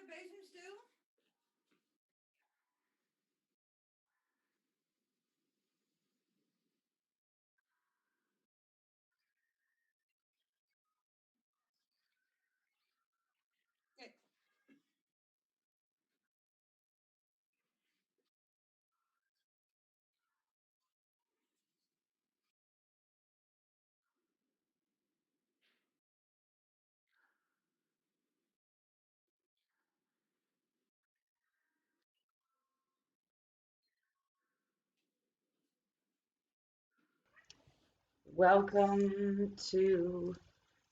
bezemstil? Kijk. Welcome to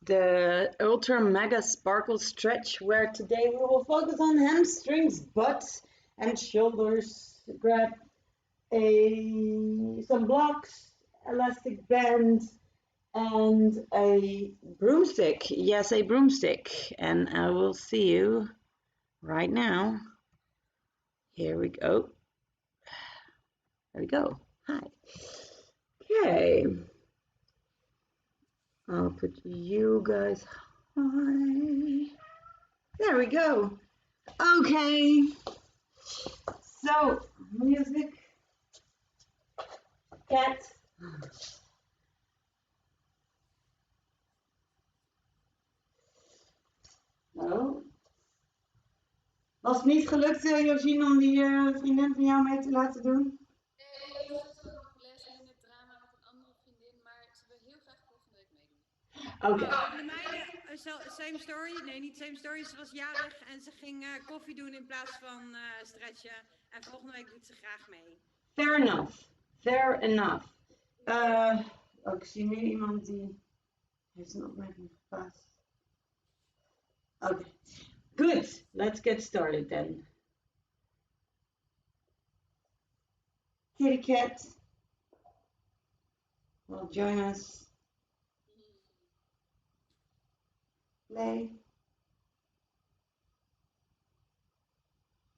the Ultra Mega Sparkle Stretch, where today we will focus on hamstrings, butts, and shoulders. Grab some blocks, elastic band, and a broomstick. Yes, a broomstick. And I will see you right now. Here we go. There we go. Hi. Okay. I'll put you guys high. There we go. Okay. So, music. Cat. Nou. Was het niet gelukt, Josien, om die vriendin van jou mee te laten doen? Nee, ik zat ook nog les en in het drama met een andere vriendin, maar ze wil heel graag volgende week meedoen. Oké. Oh, de meiden, same story. Nee, niet same story. Ze was jarig en ze ging koffie doen in plaats van stretchen. En volgende week doet ze graag mee. Fair enough. Fair enough. Ik zie nu iemand die heeft een opmerking geplaatst. Oké. Good. Let's get started then. Kitty cat will join us. Play.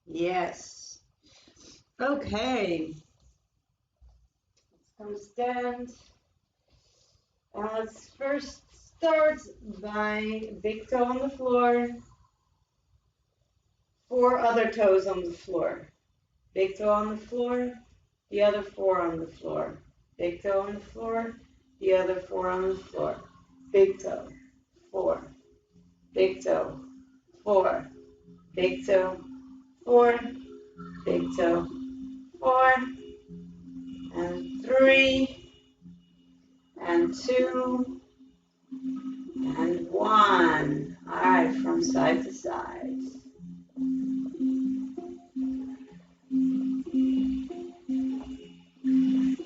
Yes. Okay. Let's come stand. Let's first start by big toe on the floor. 4 other toes on the floor. Big toe on the floor, the other 4 on the floor. Big toe on the floor, the other 4 on the floor. Big toe, 4. Big toe, 4. Big toe, 4. Big toe, 4. And 3. And 2. And 1. All right, from side to side.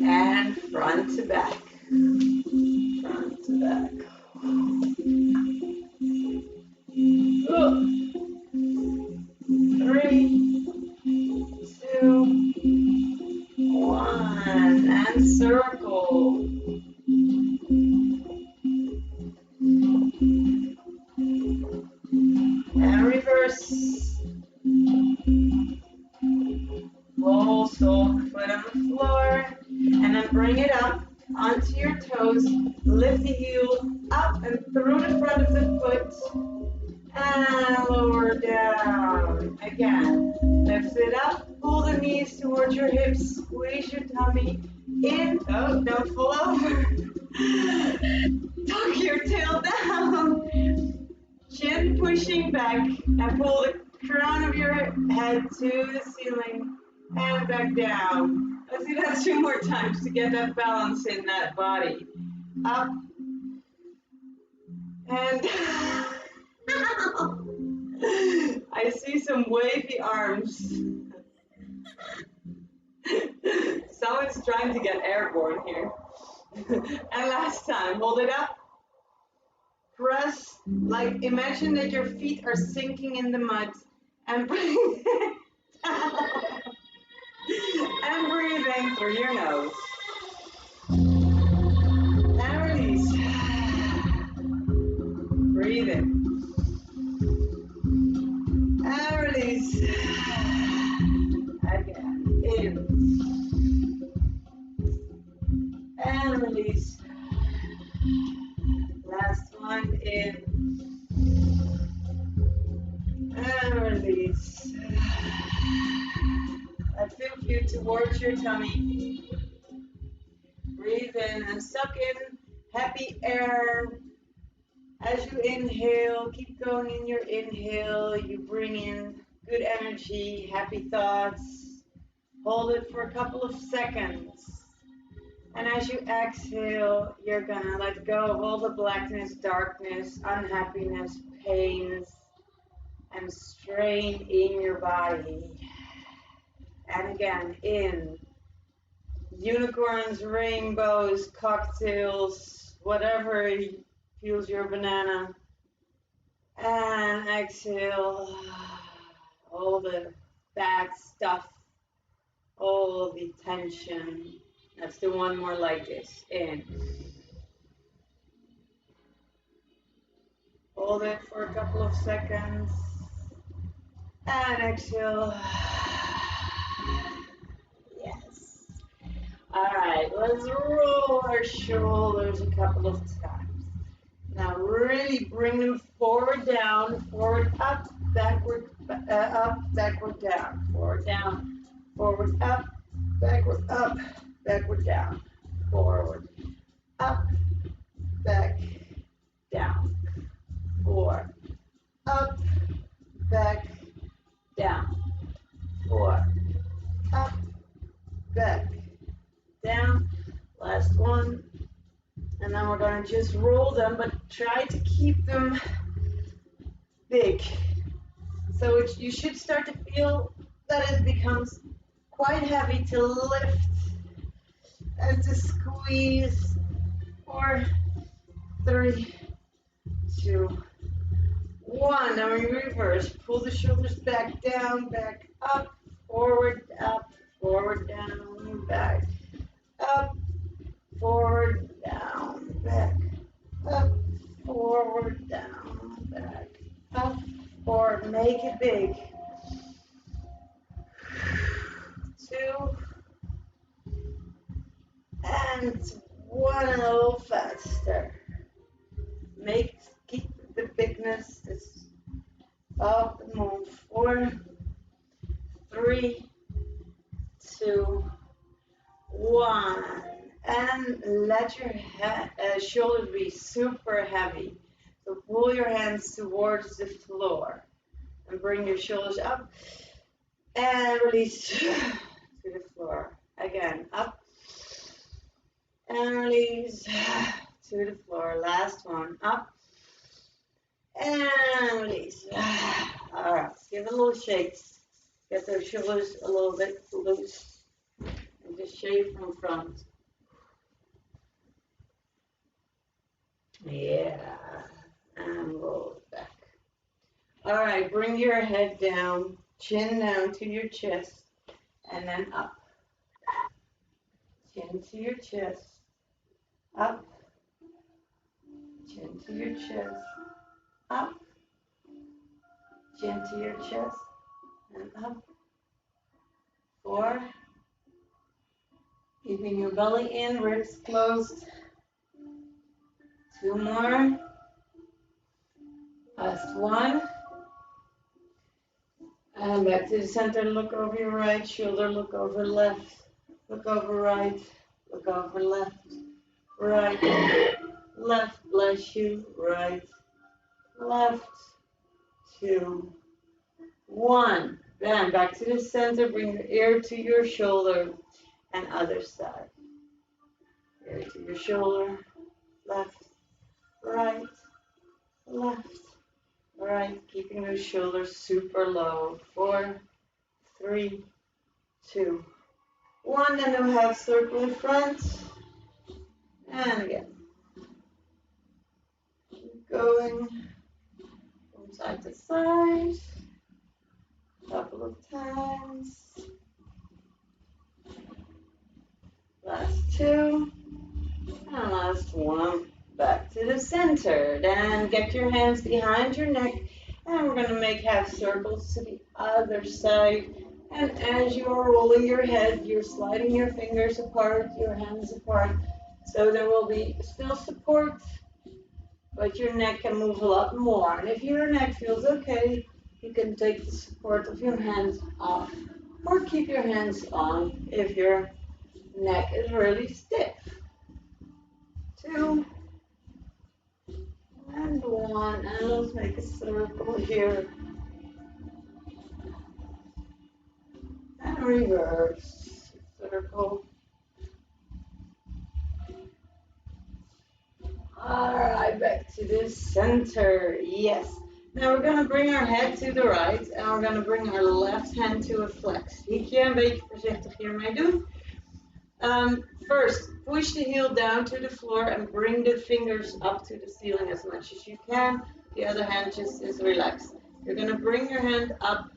And front to back. Front to back. 3, 2, 1. And circle. And reverse. Roll sole foot on the floor. And then bring it up onto your toes. Lift the heel up and through the front of the foot. And lower down. Again. Lift it up. Pull the knees towards your hips. Squeeze your tummy in. Oh, don't fall over. Tuck your tail down. Chin pushing back. And pull the crown of your head to the ceiling. And back down. Let's do that 2 more times to get that balance in that body. Up. And I see some wavy arms. Someone's trying to get airborne here. And last time, hold it up. Press, like imagine that your feet are sinking in the mud and bring it down. And breathing through your nose. And release. Breathe in. And release. Again. In. And release. Last one. In. And release. you towards your tummy. Breathe in and suck in happy air. As you inhale, keep going in your inhale. You bring in good energy, happy thoughts. Hold it for a couple of seconds. And as you exhale, you're gonna let go of all the blackness, darkness, unhappiness, pains, and strain in your body. And again, in unicorns, rainbows, cocktails, whatever fuels your banana. And exhale all the bad stuff, all the tension. Let's do one more like this. In. Hold it for a couple of seconds. And exhale. Yes. Alright, let's roll our shoulders a couple of times. Now really bring them forward, down, forward, up, backward, up, backward, down, forward, down, forward, up, backward, down, forward, up, back, down, forward, up, back, down, forward, up, back, down. Last one. And then we're going to just roll them, but try to keep them big. So you should start to feel that it becomes quite heavy to lift and to squeeze. 4, 3, 2, 1. Now we reverse. Pull the shoulders back down, back up, forward, down, back, up, forward, down, back, up, forward, down, back, up, forward. Make it big. 2, and 1, a little faster. Keep the bigness of the move. 4, 3, 2, 1. And let your shoulders be super heavy. So pull your hands towards the floor and bring your shoulders up and release to the floor. Again, up and release to the floor. Last one, up and release. All right, give it a little shake. Get those shoulders a little bit loose and just shake from front. Yeah, and roll it back. All right, bring your head down, chin down to your chest, and then up. Chin to your chest, up. Chin to your chest, up. Chin to your chest, and up. 4. Keeping your belly in, ribs closed. 2 more. Last one. And back to the center. Look over your right shoulder. Look over left. Look over right. Look over left. Right. Left. Bless you. Right. Left. 2, 1. Then back to the center. Bring your ear to your shoulder. And other side. Ear to your shoulder. Left. Right, left, right, keeping those shoulders super low. 4, 3, 2, 1, and a half circle in front. And again. Keep going from side to side. A couple of times. Last 2, and last 1. Back to the center. Then get your hands behind your neck, and we're going to make half circles to the other side. And as you are rolling your head, you're sliding your fingers apart, your hands apart, so there will be still support, but your neck can move a lot more. And if your neck feels okay, you can take the support of your hands off. Or keep your hands on if your neck is really stiff. 2 and 1, and let's make a circle here. And reverse circle. Alright, back to the center. Yes. Now we're going to bring our head to the right and we're going to bring our left hand to a flex. Hiekje, een beetje voorzichtig hiermee doen. First, push the heel down to the floor and bring the fingers up to the ceiling as much as you can. The other hand just is relaxed. You're going to bring your hand up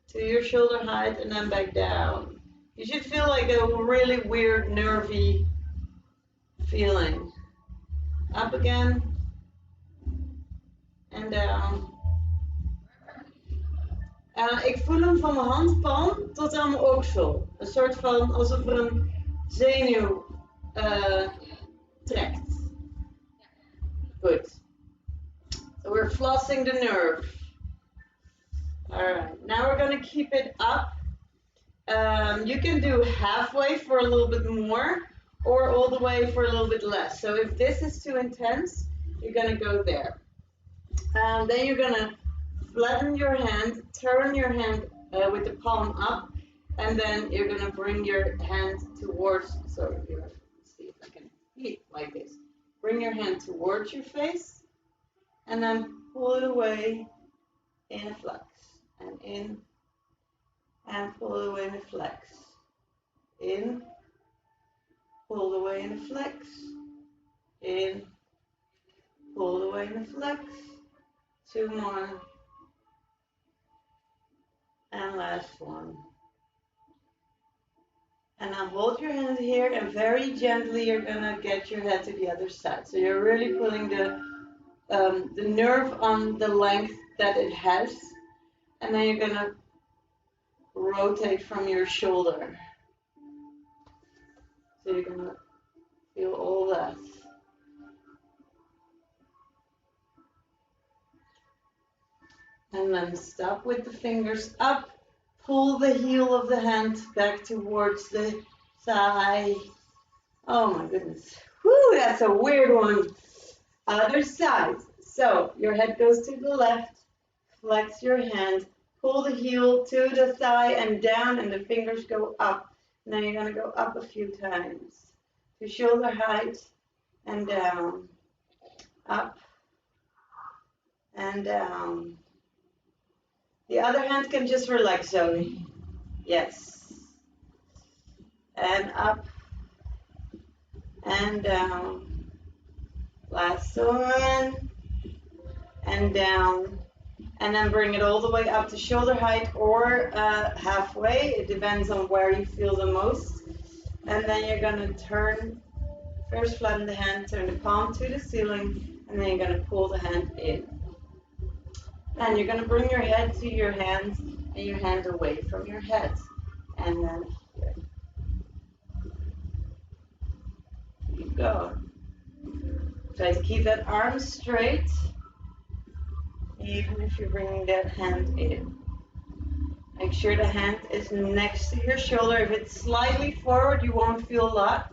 to your shoulder height and then back down. You should feel like a really weird, nervy feeling. Up again and down. Ik voel hem van mijn handpalm tot aan mijn oksel. Een soort van alsof er een zenuw trekt. Good. So we're flossing the nerve. Alright, now we're going to keep it up. You can do halfway for a little bit more or all the way for a little bit less. So if this is too intense, you're going to go there. Then you're going to flatten your hand, turn your hand with the palm up, and then you're going to bring your hand towards, sorry, let's see if I can eat like this. Bring your hand towards your face, and then pull it away in a flex, and in, and pull it away in a flex, in, pull it away in a flex, in, pull it away in a flex, 2 more. And last one. And now hold your hand here and very gently you're gonna get your head to the other side. So you're really pulling the nerve on the length that it has. And then you're gonna rotate from your shoulder. So you're gonna feel all that. And then stop with the fingers up. Pull the heel of the hand back towards the thigh. Oh my goodness. Whew, that's a weird one. Other side. So your head goes to the left. Flex your hand. Pull the heel to the thigh and down and the fingers go up. Now you're going to go up a few times. To shoulder height and down. Up and down. The other hand can just relax, Zoe. Yes. And up and down. Last one. And down. And then bring it all the way up to shoulder height or halfway. It depends on where you feel the most. And then you're going to turn, first flatten the hand, turn the palm to the ceiling, and then you're going to pull the hand in. And you're going to bring your head to your hands and your hand away from your head. And then here. Keep going. Try to keep that arm straight, even if you're bringing that hand in. Make sure the hand is next to your shoulder. If it's slightly forward, you won't feel a lot.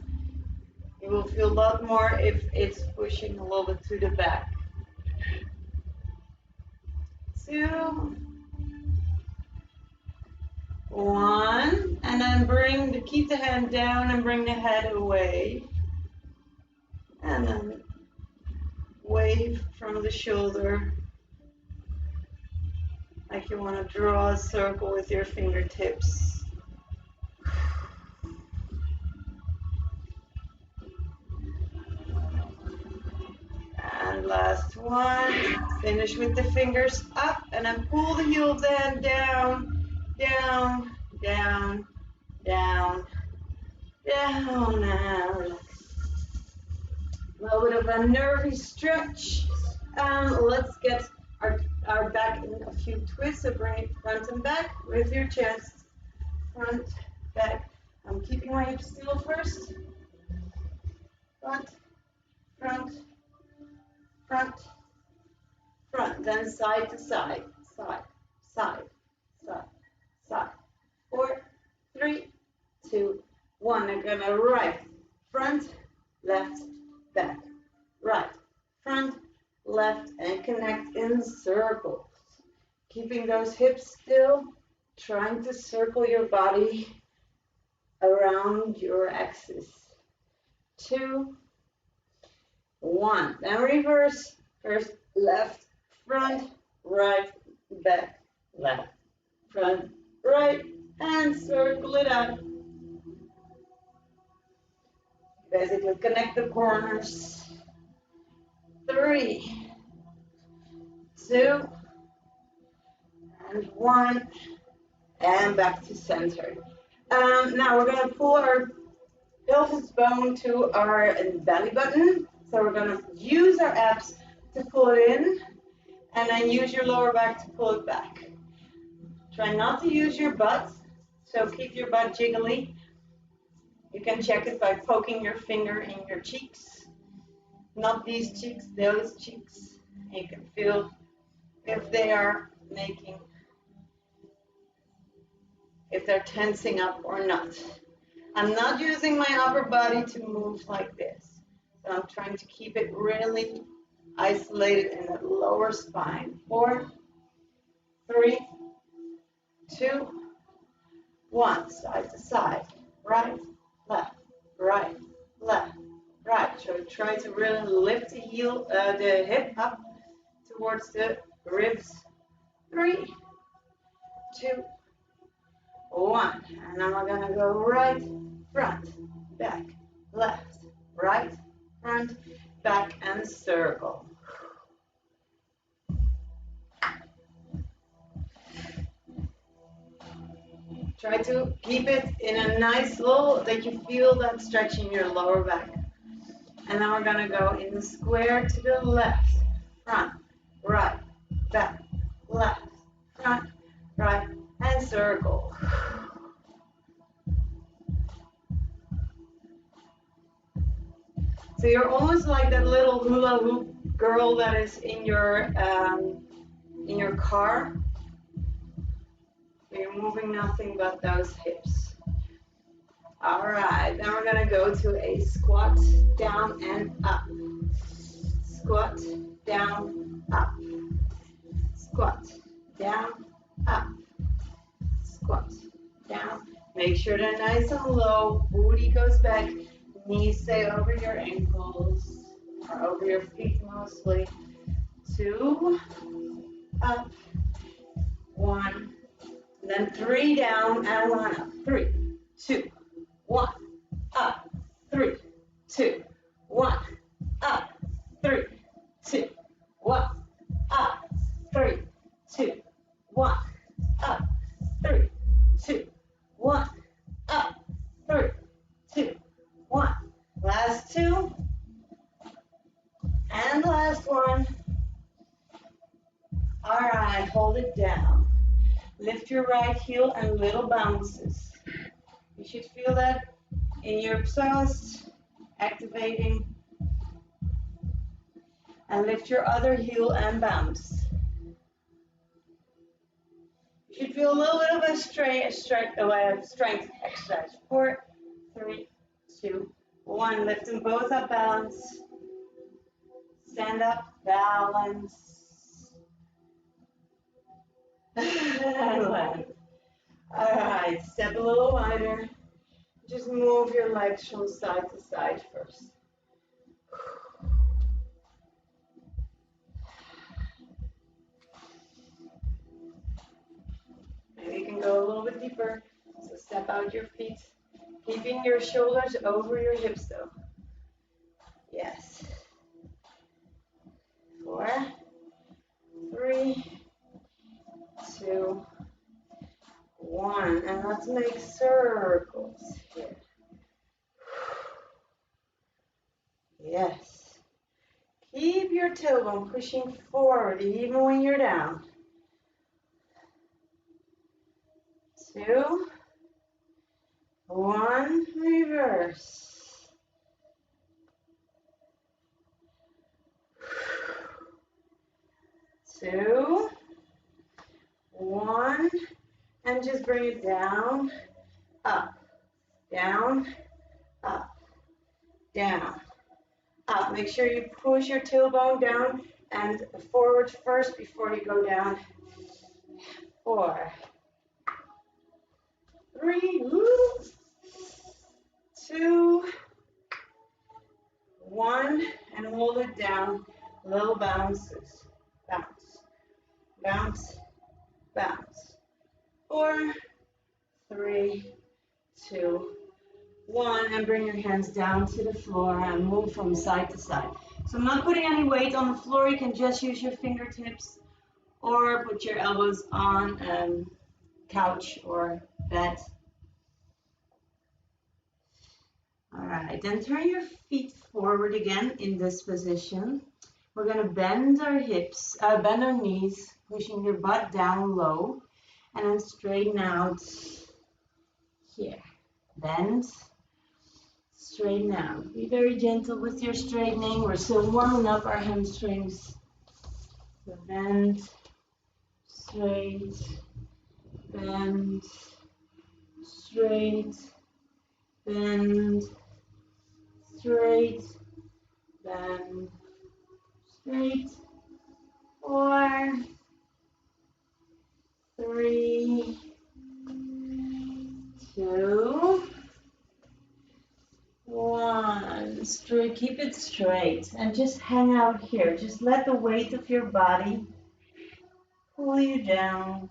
You will feel a lot more if it's pushing a little bit to the back. 2, 1, and then keep the hand down and bring the head away. And then wave from the shoulder like you want to draw a circle with your fingertips. And last one, finish with the fingers up and then pull the heel of the hand down, down, down, down, down, and relax. A little bit of a nervy stretch. Let's get our back in a few twists, so bring it front and back with your chest. Front, back. I'm keeping my hips still first. Front, front, front, front, then side to side, side, side, side, side. 4, 3, 2, 1. They're gonna right, front, left, back, right, front, left, and connect in circles. Keeping those hips still, trying to circle your body around your axis. 2, 1. Then reverse. First, left, front, right, back, left, front, right, and circle it out. Basically connect the corners. 3, 2, and 1, and back to center. Now we're going to pull our pelvis bone to our belly button. So we're going to use our abs to pull it in, and then use your lower back to pull it back. Try not to use your butt, so keep your butt jiggly. You can check it by poking your finger in your cheeks. Not these cheeks, those cheeks. You can feel if they are if they're tensing up or not. I'm not using my upper body to move like this. So I'm trying to keep it really isolated in the lower spine. 4, 3, 2, 1. Side to side. Right, left, right, left, right. So try to really lift the hip up towards the ribs. 3, 2, 1. And now we're gonna go right, front, back, left, right, front, back, and circle. Try to keep it in a nice low that you feel that stretch in your lower back. And then we're gonna go in the square to the left, front, right, back, left, front, right, and circle. So you're almost like that little hula hoop girl that is in your car. You're moving nothing but those hips. All right, then we're gonna go to a squat, down and up. Squat, down, up. Squat, down, up. Squat, down. Make sure they're nice and low. Booty goes back. Knees stay over your ankles, or over your feet mostly. 2, up. 1. Then 3 down and 1 up. 3, 2, 1, up. 3, 2, 1, up. 3, 2, 1, up. 3, 2, 1, up. 3, 2, 1, up. 3, 2, 1. Last 2. And last 1. All right, hold it down. Lift your right heel and little bounces. You should feel that in your psoas, activating. And lift your other heel and bounce. You should feel a little bit of a strength exercise. 4, 3, 2, 1. Lift them both up, balance. Stand up, balance. And land. All right, step a little wider. Just move your legs from side to side first. Maybe you can go a little bit deeper. So step out your feet, keeping your shoulders over your hips though. Yes. 4, 3, 2, 1. And let's make circles here. Yes. Keep your tailbone pushing forward even when you're down. 2, 1, reverse. 2, 1, and just bring it down, up, down, up, down, up. Make sure you push your tailbone down and forward first before you go down. 4, 3, 2, 1, and hold it down. Little bounces. Bounce, bounce, bounce. 4, 3, 2, 1, and bring your hands down to the floor and move from side to side. So I'm not putting any weight on the floor. You can just use your fingertips or put your elbows on a couch or bed. All right, then turn your feet forward again in this position. We're going to bend our hips, bend our knees, pushing your butt down low, and then straighten out here. Bend, straighten out. Be very gentle with your straightening. We're still warming up our hamstrings. So bend, straight, bend, straight, bend, straight, bend, straight. 4, 3, 2, 1. Straight. Keep it straight and just hang out here. Just let the weight of your body pull you down.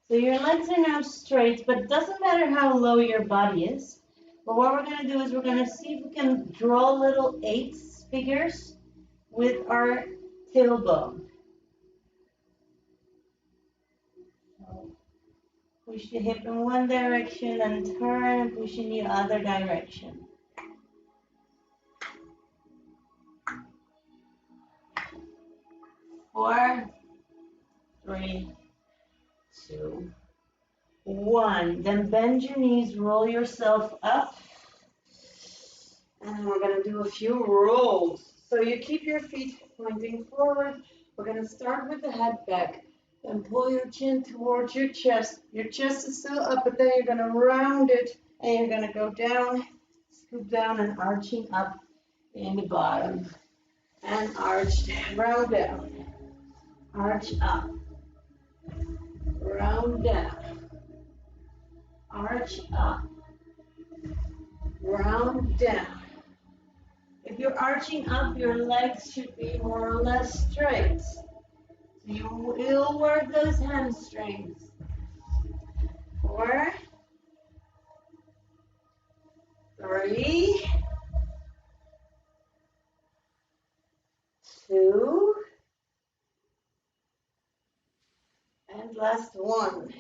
So your legs are now straight, but it doesn't matter how low your body is. But what we're going to do is we're going to see if we can draw little 8 figures with our tailbone. So push the hip in one direction and turn and push in the other direction. 4, 3, 2, 1. Then bend your knees, roll yourself up. And we're going to do a few rolls. So you keep your feet pointing forward. We're going to start with the head back. Then pull your chin towards your chest. Your chest is still up, but then you're going to round it. And you're going to go down, scoop down, and arching up in the bottom. And arch down, round down. Arch up. Round down. Arch up. Round down. If you're arching up, your legs should be more or less straight. So you will work those hamstrings. 4, 3, 2, and last 1.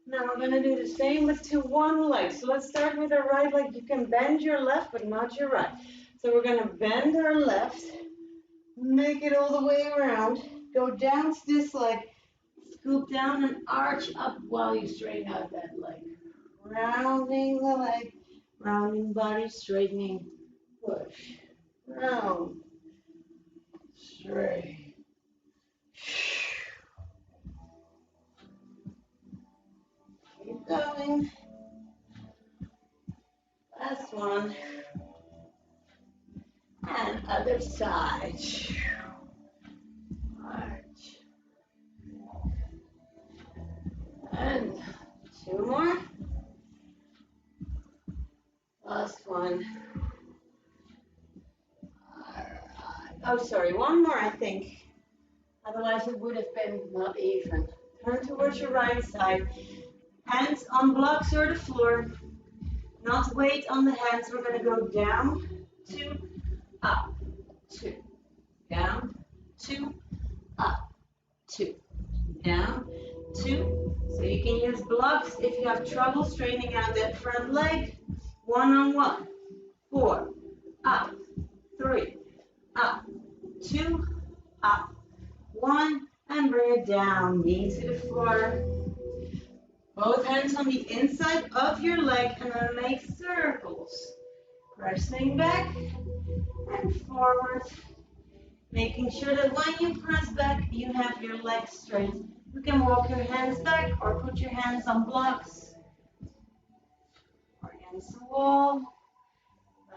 Now we're going to do the same with one leg. So let's start with our right leg. You can bend your left, but not your right. So we're going to bend our left, make it all the way around, go down to this leg, scoop down and arch up while you straighten out that leg. Rounding the leg, rounding body, straightening, push, round, straight. Keep going. Last one. And other side. Arch. And 2 more. Last one. Alright. Oh, sorry, 1 more, I think. Otherwise, it would have been not even. Turn towards your right side. Hands on blocks or the floor. Not weight on the hands. We're going to go down, 2, up, 2, down, 2, up, 2, down, 2. So you can use blocks if you have trouble straightening out that front leg. 1 on 1, 4, up, 3, up, 2, up, 1, and bring it down, knee to the floor. Both hands on the inside of your leg and then make circles. Pressing back and forward Making sure that when you press back, you have your legs straight. You can walk your hands back or put your hands on blocks or against the wall.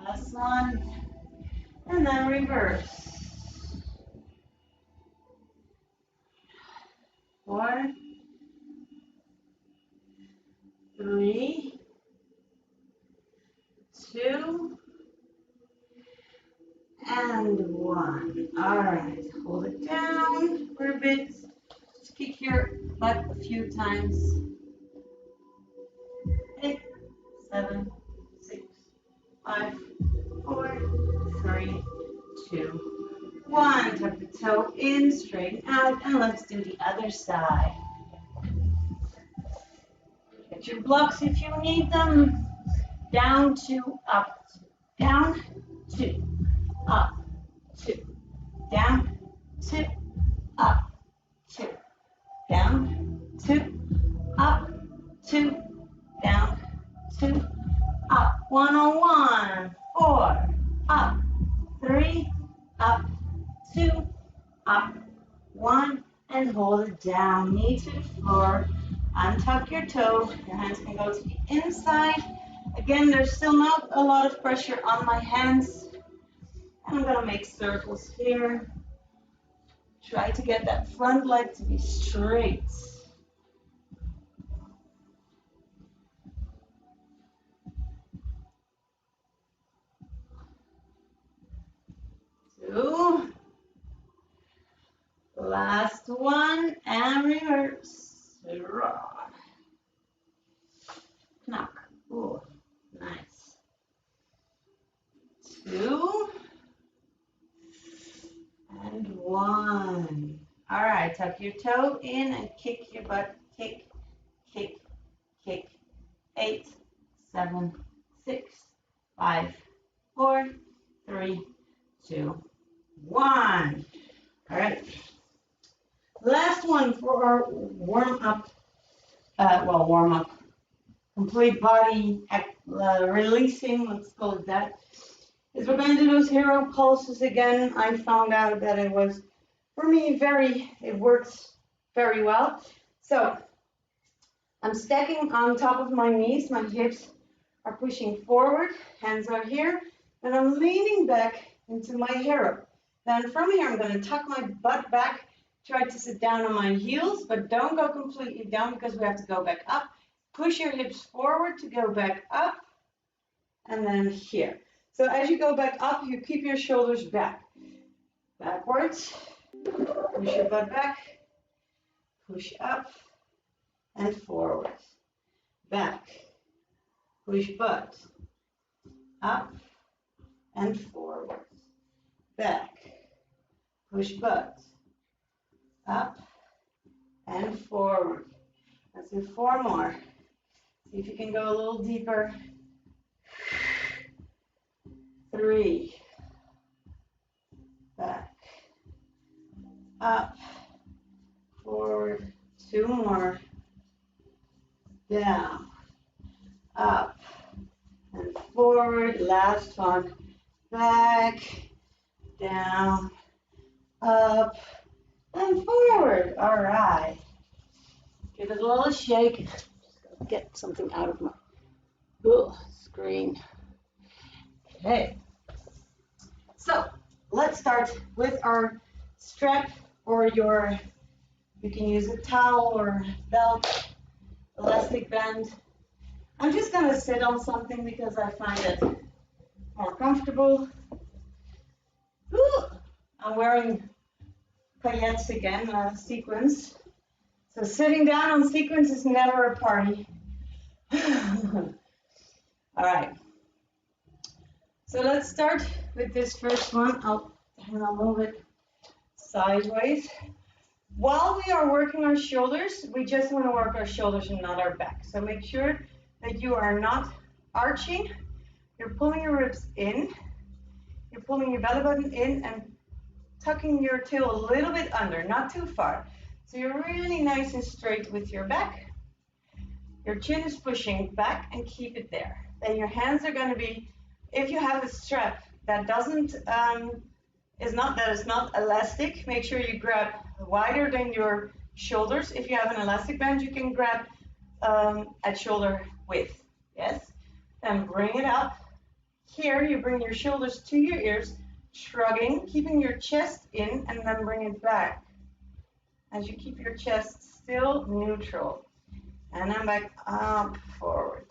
Last one. And then reverse. 4, 3, 2, and 1. All right, hold it down for a bit. Just kick your butt a few times. 8, 7, 6, 5, 4, 3, 2, 1. Tuck the toe in, straighten out, and let's do the other side. Get your blocks if you need them. Down, 2, up, down, 2, up, 2, down, 2, up, 2, down, 2, up, 2, down, 2, up. 1 on 1, 4, up, 3, up, 2, up, 1, and hold it down. Knee to the floor. Untuck your toe. Your hands can go to the inside. Again, there's still not a lot of pressure on my hands. I'm going to make circles here. Try to get that front leg to be straight. 2. Last one, and reverse. Raw. Knock. Ooh, nice. 2. And 1. All right, tuck your toe in and kick your butt. Kick, kick, kick. 8, 7, 6, 5, 4, 3, 2, 1. All right. Last one for our warm-up, warm-up, complete body releasing, let's call it that, is we're going to do those hero pulses again. I found out that it was, for me, it works very well. So I'm stacking on top of my knees, my hips are pushing forward, hands are here, and I'm leaning back into my hero. Then from here, I'm going to tuck my butt back. Try to sit down on my heels, but don't go completely down because we have to go back up. Push your hips forward to go back up, and then here. So as you go back up, you keep your shoulders back. Backwards, push your butt back, push up, and forward. Back, push butt, up, and forward. Back, push butt, up and forward. Let's do 4 more. See if you can go a little deeper. 3. Back. Up. Forward. 2 more. Down. Up. And forward. Last one. Back. Down. Up. And forward. All right. Give it a little shake. Just gotta get something out of my screen. Okay. So let's start with our strap or you can use a towel or belt, elastic band. I'm just gonna sit on something because I find it more comfortable. I'm wearing paillettes again, sequins. So sitting down on sequins is never a party. All right. So let's start with this first one. I'll move it sideways. While we are working our shoulders, we just want to work our shoulders and not our back. So make sure that you are not arching. You're pulling your ribs in. You're pulling your belly button in and tucking your tail a little bit under, not too far. So you're really nice and straight with your back. Your chin is pushing back and keep it there. Then your hands are going to be, if you have a strap that doesn't is not elastic, make sure you grab wider than your shoulders. If you have an elastic band, you can grab at shoulder width. Yes. Then bring it up. Here, you bring your shoulders to your ears, shrugging, keeping your chest in, and then bring it back. As you keep your chest still neutral. And then back up, forward.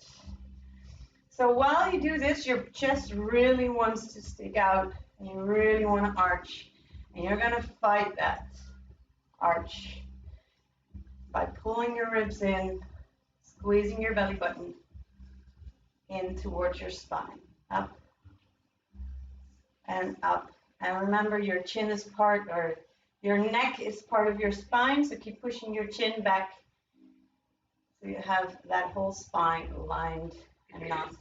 So while you do this, your chest really wants to stick out, and you really want to arch. And you're going to fight that arch by pulling your ribs in, squeezing your belly button in towards your spine. Up and up. And remember, your chin is part, or your neck is part of your spine, so keep pushing your chin back so you have that whole spine aligned and not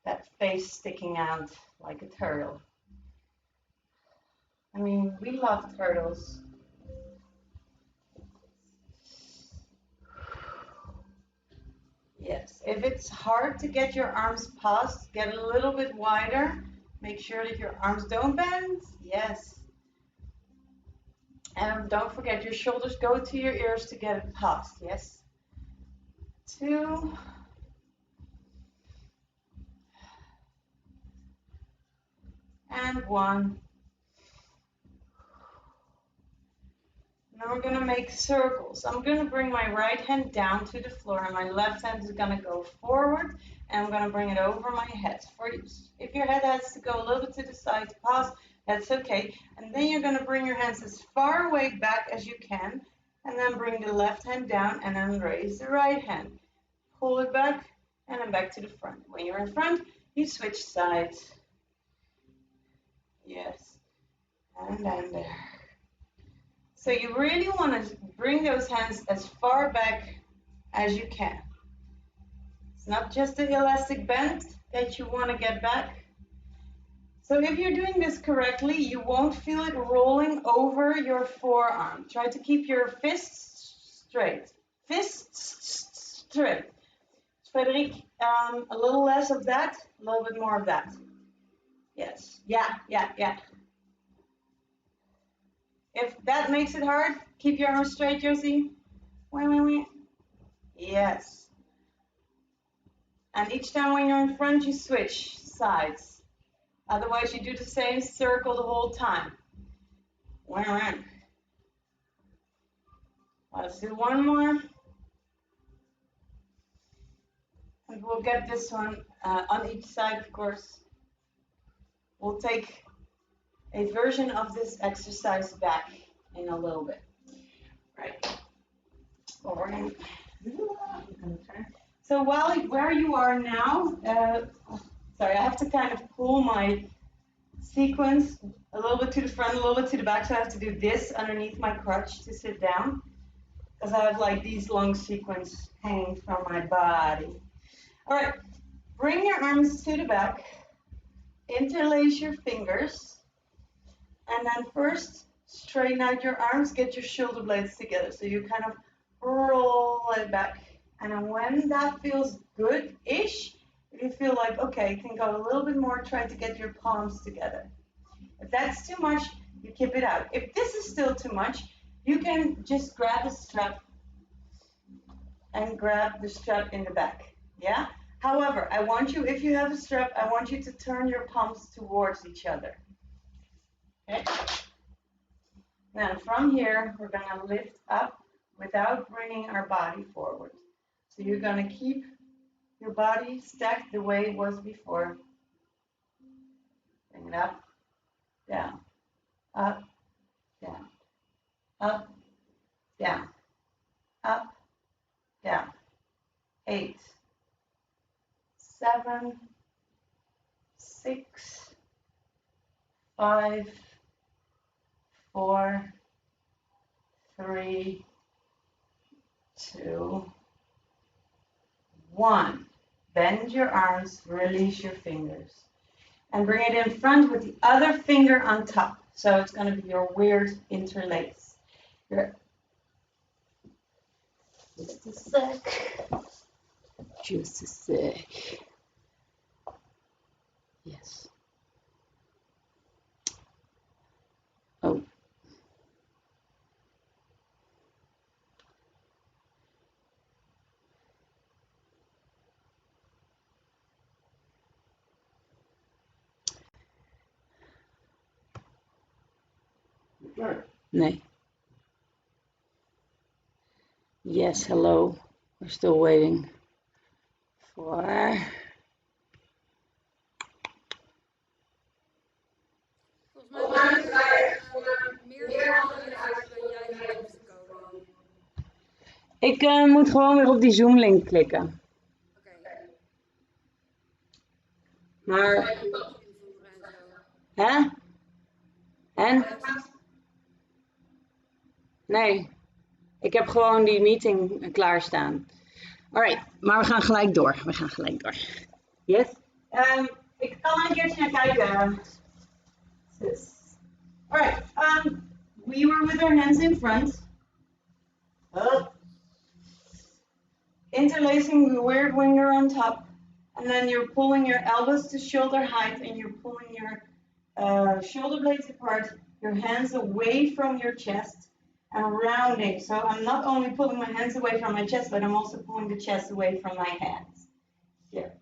that face sticking out like a turtle. I mean, we love turtles. Yes, if it's hard to get your arms past, get a little bit wider. Make sure that your arms don't bend. Yes. And don't forget, your shoulders go to your ears to get it past. Yes. 2. And 1. Now we're going to make circles. I'm going to bring my right hand down to the floor, and my left hand is going to go forward, and I'm going to bring it over my head. If your head has to go a little bit to the side to pass, that's okay. And then you're going to bring your hands as far away back as you can, and then bring the left hand down, and then raise the right hand. Pull it back, and then back to the front. When you're in front, you switch sides. Yes. And then there. So you really want to bring those hands as far back as you can. It's not just the elastic bend that you want to get back. So if you're doing this correctly, you won't feel it rolling over your forearm. Try to keep your fists straight. Fists straight. Frederic, a little less of that, a little bit more of that. Yes. Yeah. If that makes it hard, keep your arms straight, Josie. Wait. Yes. And each time when you're in front, you switch sides. Otherwise, you do the same circle the whole time. Let's do one more. And we'll get this one on each side, of course. We'll take a version of this exercise back in a little bit. Right. So where you are now, sorry, I have to kind of pull my sequence a little bit to the front, a little bit to the back, so I have to do this underneath my crutch to sit down, because I have like these long sequins hanging from my body. All right, bring your arms to the back, interlace your fingers, and then first straighten out your arms, get your shoulder blades together. So you kind of roll it back. And then when that feels good-ish, if you feel like, okay, you can go a little bit more, try to get your palms together. If that's too much, you keep it out. If this is still too much, you can just grab a strap and grab the strap in the back. Yeah? However, I want you, if you have a strap, I want you to turn your palms towards each other. Okay. Then from here, we're going to lift up without bringing our body forward. So you're going to keep your body stacked the way it was before. Bring it up, down, up, down, up, down, up, down. 8, 7, 6, 5, 4, 3, 2, 1. Bend your arms, release your fingers. And bring it in front with the other finger on top. So it's going to be your weird interlace. Just a sec. Just a sec. Yes. Nee. Yes, hello. We're still waiting for... Volgens mij moet je meer geluid uitzetten dan jij goed hoeft te komen. Ik moet gewoon weer op die Zoom-link klikken. Oké. Maar... Invoeren en zo. Hè? En? Nee. Ik heb gewoon die meeting klaarstaan. Alright, maar we gaan gelijk door. Yes? Ik kan er een keertje naar kijken. Alright, we were with our hands in front. Interlacing the weird winger on top. And then you're pulling your elbows to shoulder height and you're pulling your shoulder blades apart, your hands away from your chest and rounding. So I'm not only pulling my hands away from my chest, but I'm also pulling the chest away from my hands. Here.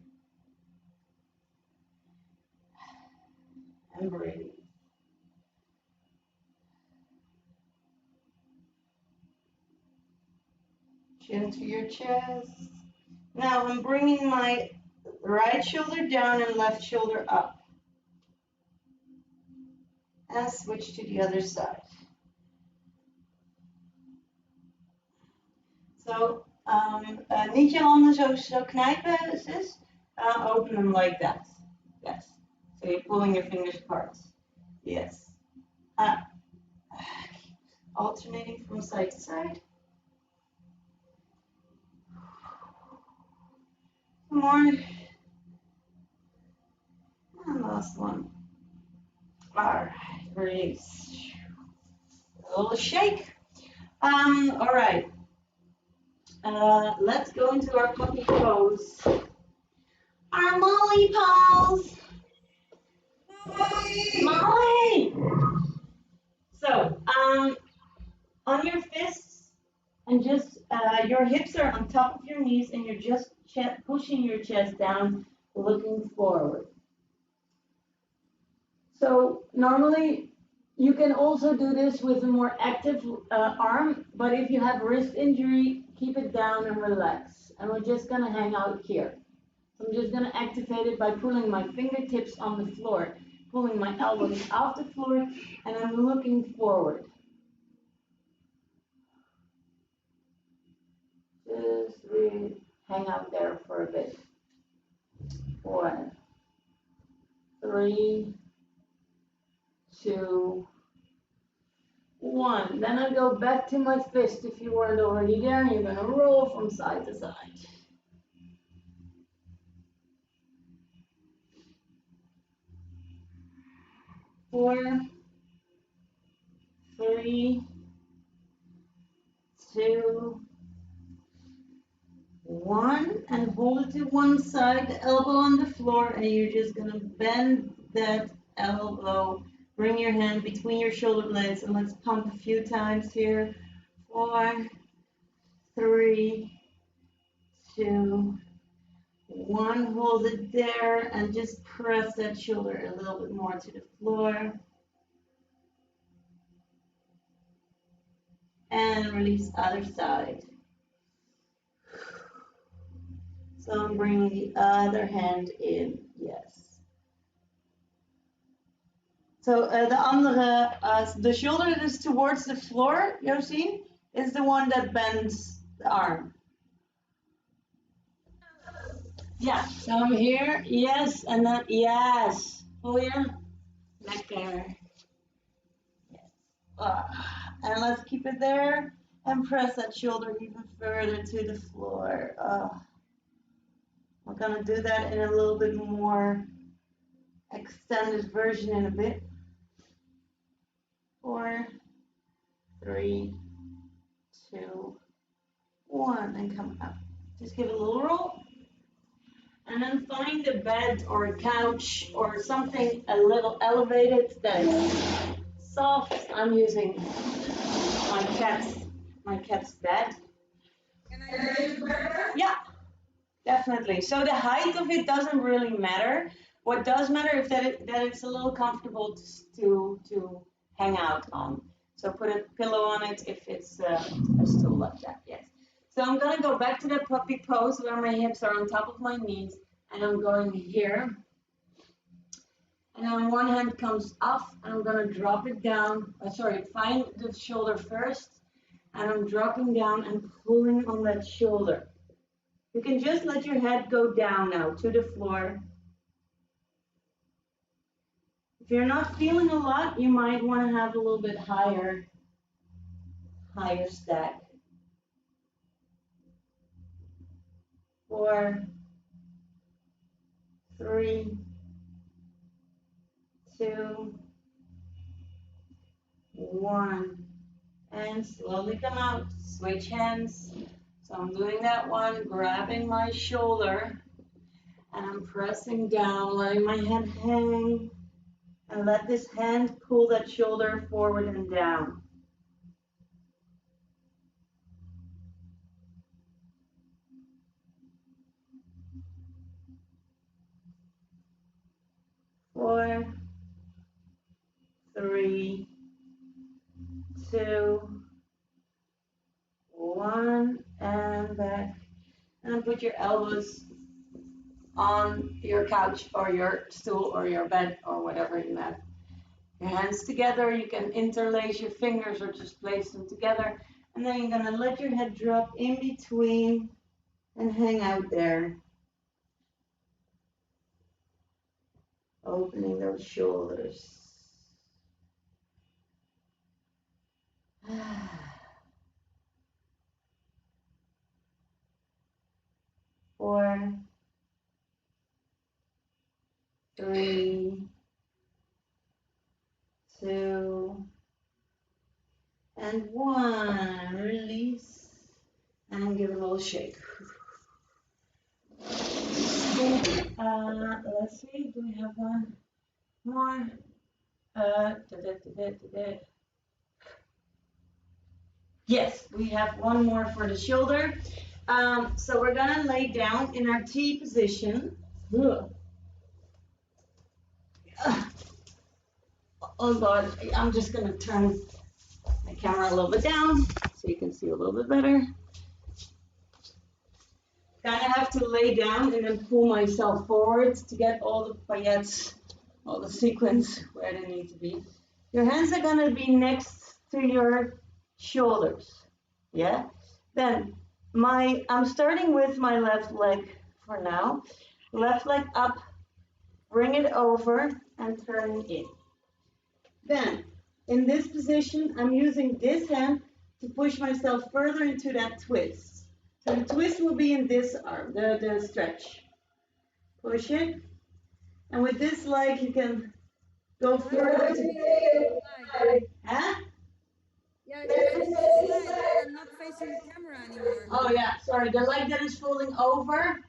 And breathe. Chin to your chest. Now I'm bringing my right shoulder down and left shoulder up. And switch to the other side. So, niet je handen zo knijpen, sis. Open them like that. Yes. So you're pulling your fingers apart. Yes. Alternating from side to side. More. And last one. Alright, release. A little shake. Alright. Let's go into our puppy pose. Our Molly pose. Molly! So, on your fists, and just your hips are on top of your knees, and you're just pushing your chest down, looking forward. So normally you can also do this with a more active arm, but if you have wrist injury, keep it down and relax. And we're just gonna hang out here. So I'm just gonna activate it by pulling my fingertips on the floor, pulling my elbows off the floor, and I'm looking forward. Just really hang out there for a bit. 4, 3, 2, 1. Then I go back to my fist if you weren't already there. You're going to roll from side to side. 4, 3, 2, 1. And hold it to one side, the elbow on the floor, and you're just going to bend that elbow. Bring your hand between your shoulder blades and let's pump a few times here. 4, 3, 2, 1. Hold it there and just press that shoulder a little bit more to the floor. And release other side. So I'm bringing the other hand in. Yes. So the shoulder that is towards the floor, Josien, is the one that bends the arm. Yeah, so I'm here, yes, and then, yes. Oh yeah, lekker. Yes. And let's keep it there and press that shoulder even further to the floor. We're gonna do that in a little bit more extended version in a bit. 4, 3, 2, 1, and come up. Just give it a little roll. And then find a bed or a couch or something a little elevated that is soft. I'm using my cat's bed. Can I use it? Yeah, definitely. So the height of it doesn't really matter. What does matter is that it's a little comfortable to hang out on. So put a pillow on it if it's a stool like that, yes. So I'm gonna go back to that puppy pose where my hips are on top of my knees, and I'm going here. And then one hand comes up, and I'm gonna drop it down. Find the shoulder first, and I'm dropping down and pulling on that shoulder. You can just let your head go down now to the floor. If you're not feeling a lot, you might want to have a little bit higher stack. 4, 3, 2, 1. And slowly come out. Switch hands. So I'm doing that one, grabbing my shoulder, and I'm pressing down, letting my head hang, and let this hand pull that shoulder forward and down. 4, 3, 2, 1, and back. And put your elbows on your couch or your stool or your bed or whatever you have. Your hands together, you can interlace your fingers or just place them together. And then you're gonna let your head drop in between and hang out there. Opening those shoulders. 4, 3, 2, and 1. Release and give it a little shake. Let's see, do we have one more? Yes, we have one more for the shoulder. So we're gonna lay down in our T position. Oh God, I'm just gonna turn my camera a little bit down so you can see a little bit better. Kind of have to lay down and then pull myself forward to get all the paillettes, all the sequins where they need to be. Your hands are gonna be next to your shoulders, yeah? Then I'm starting with my left leg for now. Left leg up, bring it over and turn in. Then, in this position, I'm using this hand to push myself further into that twist. So the twist will be in this arm, the stretch. Push it. And with this leg, you can go further. Huh? Yeah, I'm not facing the camera anymore. Oh yeah, sorry. The leg that is falling over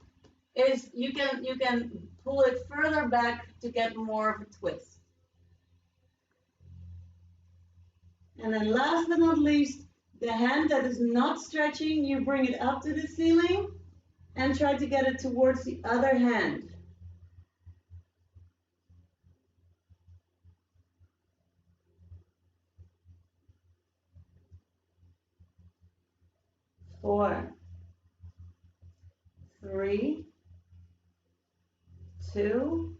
is you can pull it further back to get more of a twist. And then last but not least, the hand that is not stretching, you bring it up to the ceiling and try to get it towards the other hand. Four, 3, 2,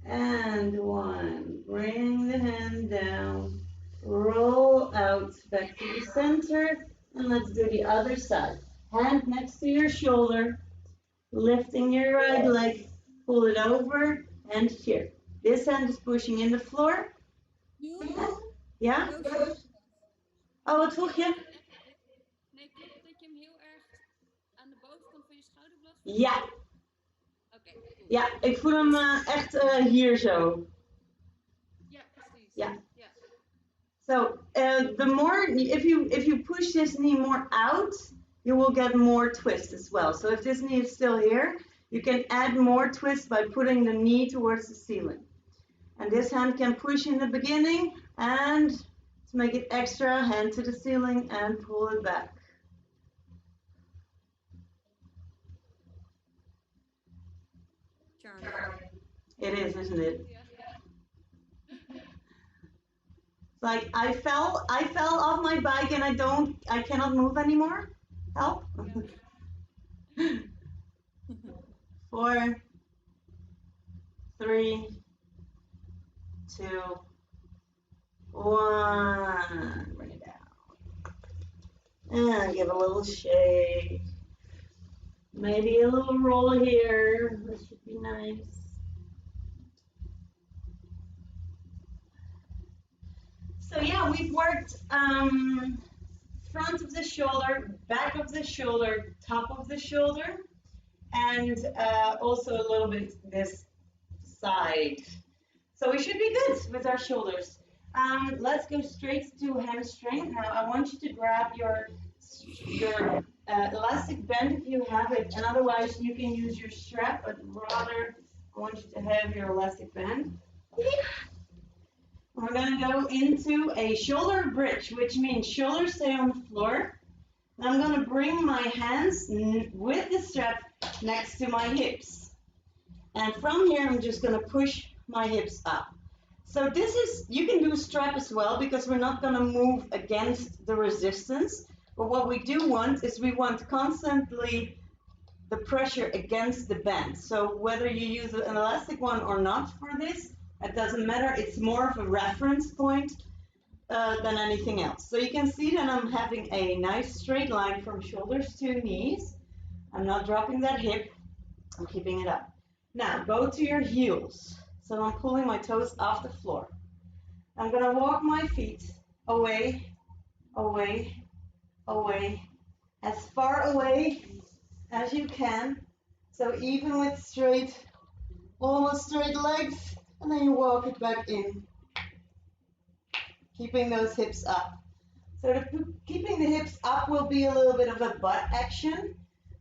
and 1. Bring the hand down, roll out back to the center, and let's do the other side. Hand next to your shoulder, lifting your right leg, pull it over, and here. This hand is pushing in the floor. Ja? Oh, wat vroeg je? Nee, klopt dat je hem heel erg aan de bovenkant van je schouderblad voelt? Ja. Oké, cool. Ja, ik voel hem echt hier zo. Ja, precies. Ja. Ja. So the more, if you push this knee more out, you will get more twist as well. So if this knee is still here, you can add more twist by putting the knee towards the ceiling. And this hand can push in the beginning, and to make it extra, hand to the ceiling and pull it back. Charming. It is, isn't it? Ja. Like I fell off my bike and I cannot move anymore. Help. 4, 3, 2, 1. Bring it down. And give a little shake. Maybe a little roll here. This should be nice. So yeah, we've worked front of the shoulder, back of the shoulder, top of the shoulder, and also a little bit this side. So we should be good with our shoulders. Let's go straight to hamstring. Now I want you to grab your elastic band if you have it, and otherwise you can use your strap, but rather I want you to have your elastic band. We're going to go into a shoulder bridge, which means shoulders stay on the floor. And I'm going to bring my hands with the strap next to my hips. And from here, I'm just going to push my hips up. So this is, you can do a strap as well because we're not going to move against the resistance. But what we do want is we want constantly the pressure against the band. So whether you use an elastic one or not for this, it doesn't matter. It's more of a reference point than anything else. So you can see that I'm having a nice straight line from shoulders to knees. I'm not dropping that hip. I'm keeping it up. Now go to your heels. So I'm pulling my toes off the floor. I'm going to walk my feet away, away, away, as far away as you can. So even with straight, almost straight legs, and then you walk it back in, keeping those hips up. So keeping the hips up will be a little bit of a butt action,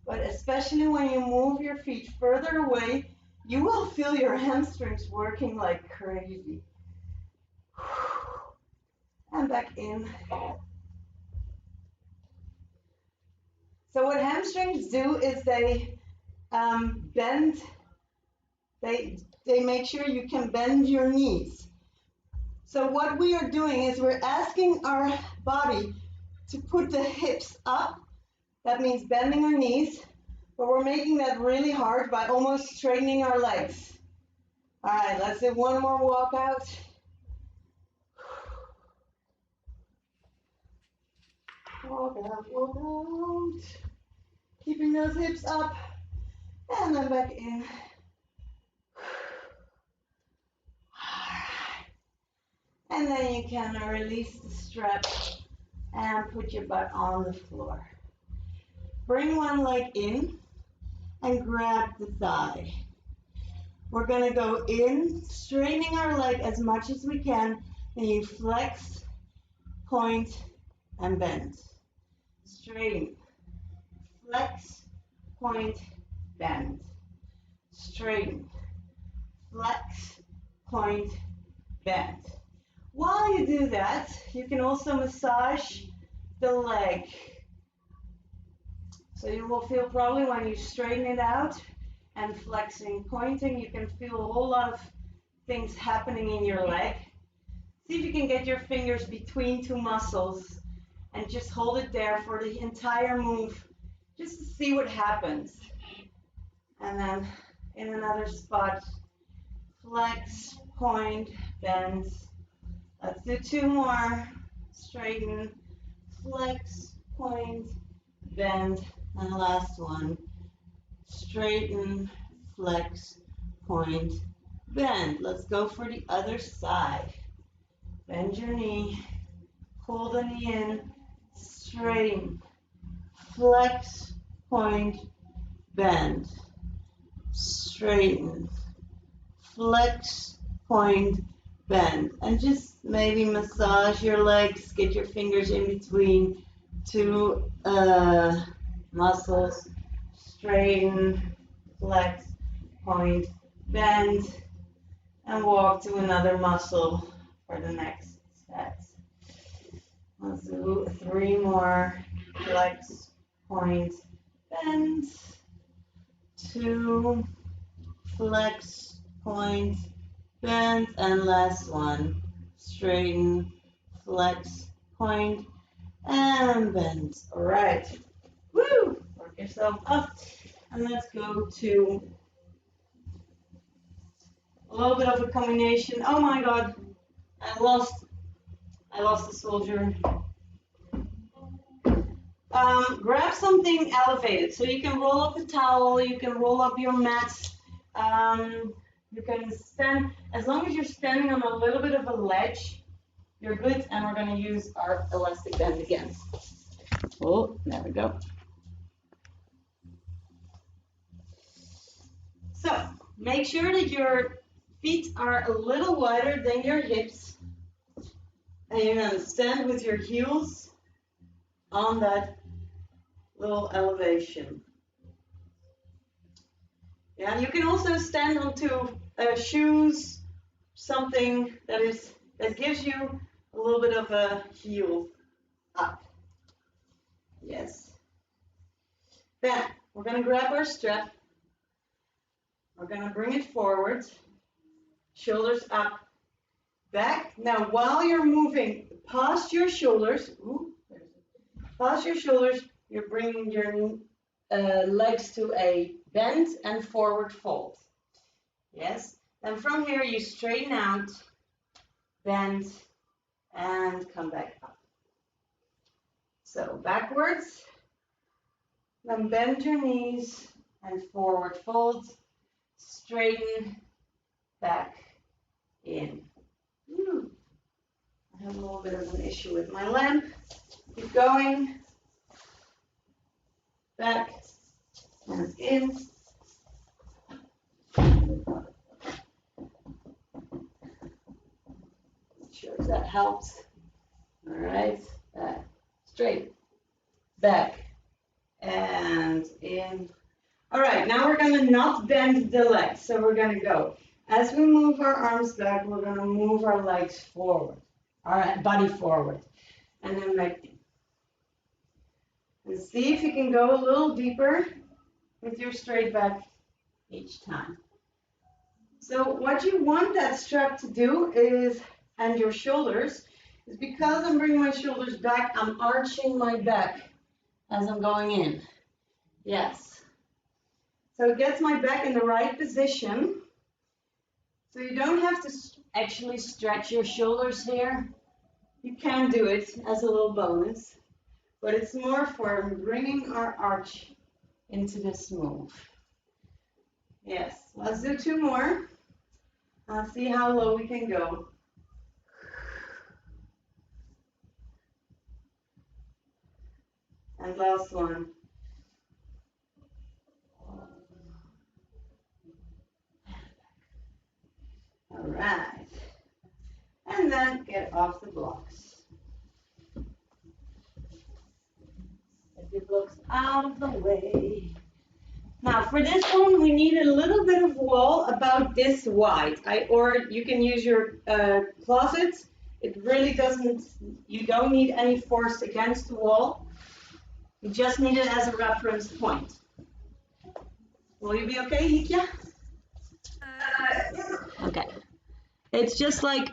but especially when you move your feet further away, you will feel your hamstrings working like crazy. And back in. So what hamstrings do is they bend, they make sure you can bend your knees. So what we are doing is we're asking our body to put the hips up. That means bending our knees, but we're making that really hard by almost straightening our legs. All right, let's do one more walk out. Walk out, walk out. Keeping those hips up, and then back in. And then you can release the strap and put your butt on the floor. Bring one leg in and grab the thigh. We're going to go in, straightening our leg as much as we can, and you flex, point, and bend. Straighten, flex, point, bend. Straighten, flex, point, bend. While you do that, you can also massage the leg. So you will feel probably when you straighten it out and flexing, pointing, you can feel a whole lot of things happening in your leg. See if you can get your fingers between two muscles and just hold it there for the entire move, just to see what happens. And then in another spot, flex, point, bend. Let's do 2 more. Straighten, flex, point, bend, and the last one. Straighten, flex, point, bend. Let's go for the other side. Bend your knee, pull the knee in, straighten, flex, point, bend. Straighten, flex, point, bend, and just maybe massage your legs, get your fingers in between two muscles, straighten, flex, point, bend, and walk to another muscle for the next set. Let's do 3 more, flex, point, bend, 2, flex, point, bend, and last one, straighten, flex, point, and bend. All right. Woo! Work yourself up. And let's go to a little bit of a combination. Oh my God, I lost the soldier. Grab something elevated. So you can roll up a towel, you can roll up your mat. You can stand, as long as you're standing on a little bit of a ledge, you're good. And we're going to use our elastic band again. Oh, there we go. So make sure that your feet are a little wider than your hips. And you're going to stand with your heels on that little elevation. Yeah, you can also stand onto shoes, something that gives you a little bit of a heel up. Yes. Then we're going to grab our strap. We're going to bring it forward, shoulders up, back. Now, while you're moving past your shoulders, you're bringing your legs to a bend and forward fold. Yes. Then from here, you straighten out, bend, and come back up. So backwards, then bend your knees and forward fold, straighten, back, in. I have a little bit of an issue with my lamp. Keep going. Back and in. Sure that helps. All right. Back, straight, back, and in. All right, now we're going to not bend the legs. So we're going to go. As we move our arms back, we're going to move our legs forward. Our body forward. And then back in. And see if you can go a little deeper with your straight back each time. So what you want that strap to do is, and your shoulders, is because I'm bringing my shoulders back, I'm arching my back as I'm going in. Yes. So it gets my back in the right position. So you don't have to actually stretch your shoulders here. You can do it as a little bonus, but it's more for bringing our arch into this move. Yes, let's do 2 more. Let's see how low we can go. And last one. All right. And then get off the blocks. Get the blocks out of the way. Now for this one, we need a little bit of wall about this wide. Or you can use your closet. It really doesn't, you don't need any force against the wall. You just need it as a reference point. Will you be okay, Hikya? Okay. It's just like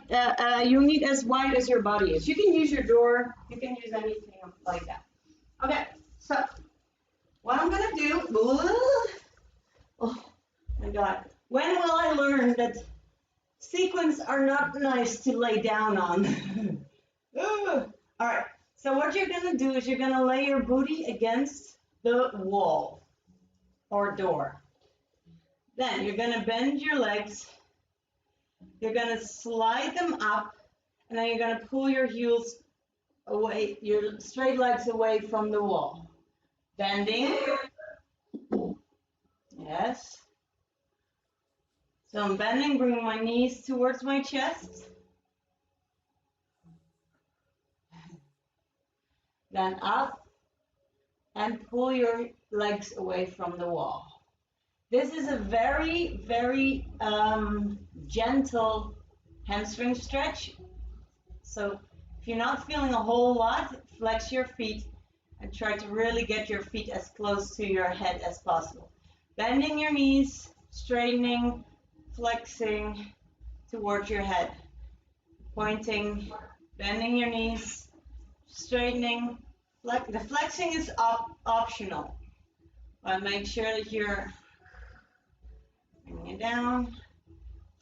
you need as wide as your body is. You can use your door. You can use anything like that. Okay. So what I'm gonna do? Oh my God. When will I learn that sequins are not nice to lay down on? All right. So what you're gonna do is you're gonna lay your booty against the wall or door. Then you're gonna bend your legs. You're gonna slide them up, and then you're gonna pull your heels away, your straight legs away from the wall. Bending. Yes. So I'm bending, bringing my knees towards my chest. Then up and pull your legs away from the wall. This is a very, very gentle hamstring stretch. So if you're not feeling a whole lot, flex your feet and try to really get your feet as close to your head as possible. Bending your knees, straightening, flexing towards your head, pointing bending your knees, straightening. The flexing is optional, but make sure that you're bringing it down,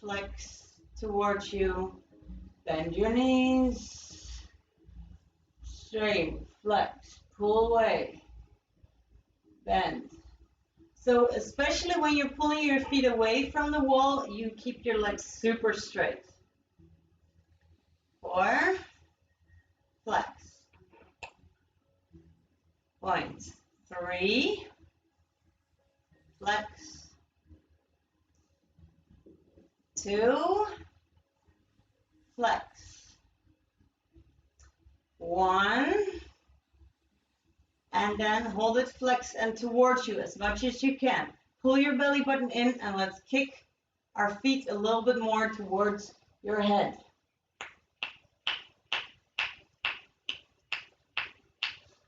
flex towards you, bend your knees, straighten, flex, pull away, bend. So especially when you're pulling your feet away from the wall, you keep your legs super straight. 4, flex. Point. 3, flex. 2, flex. 1, and then hold it, flex, and towards you as much as you can. Pull your belly button in, and let's kick our feet a little bit more towards your head.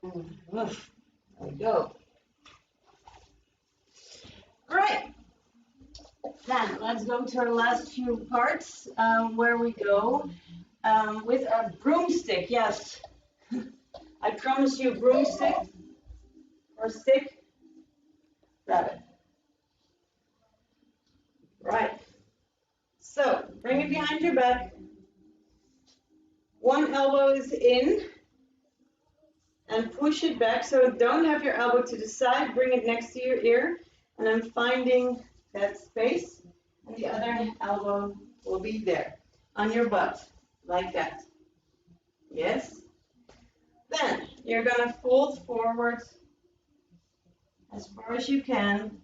There we go. Great. Then let's go to our last few parts where we go with our broomstick. Yes, I promise you broomstick or stick. Grab it. Right. So bring it behind your back. One elbow is in. And push it back, so don't have your elbow to the side, bring it next to your ear, and I'm finding that space, and the other elbow will be there, on your butt, like that. Yes? Then, you're gonna fold forward as far as you can,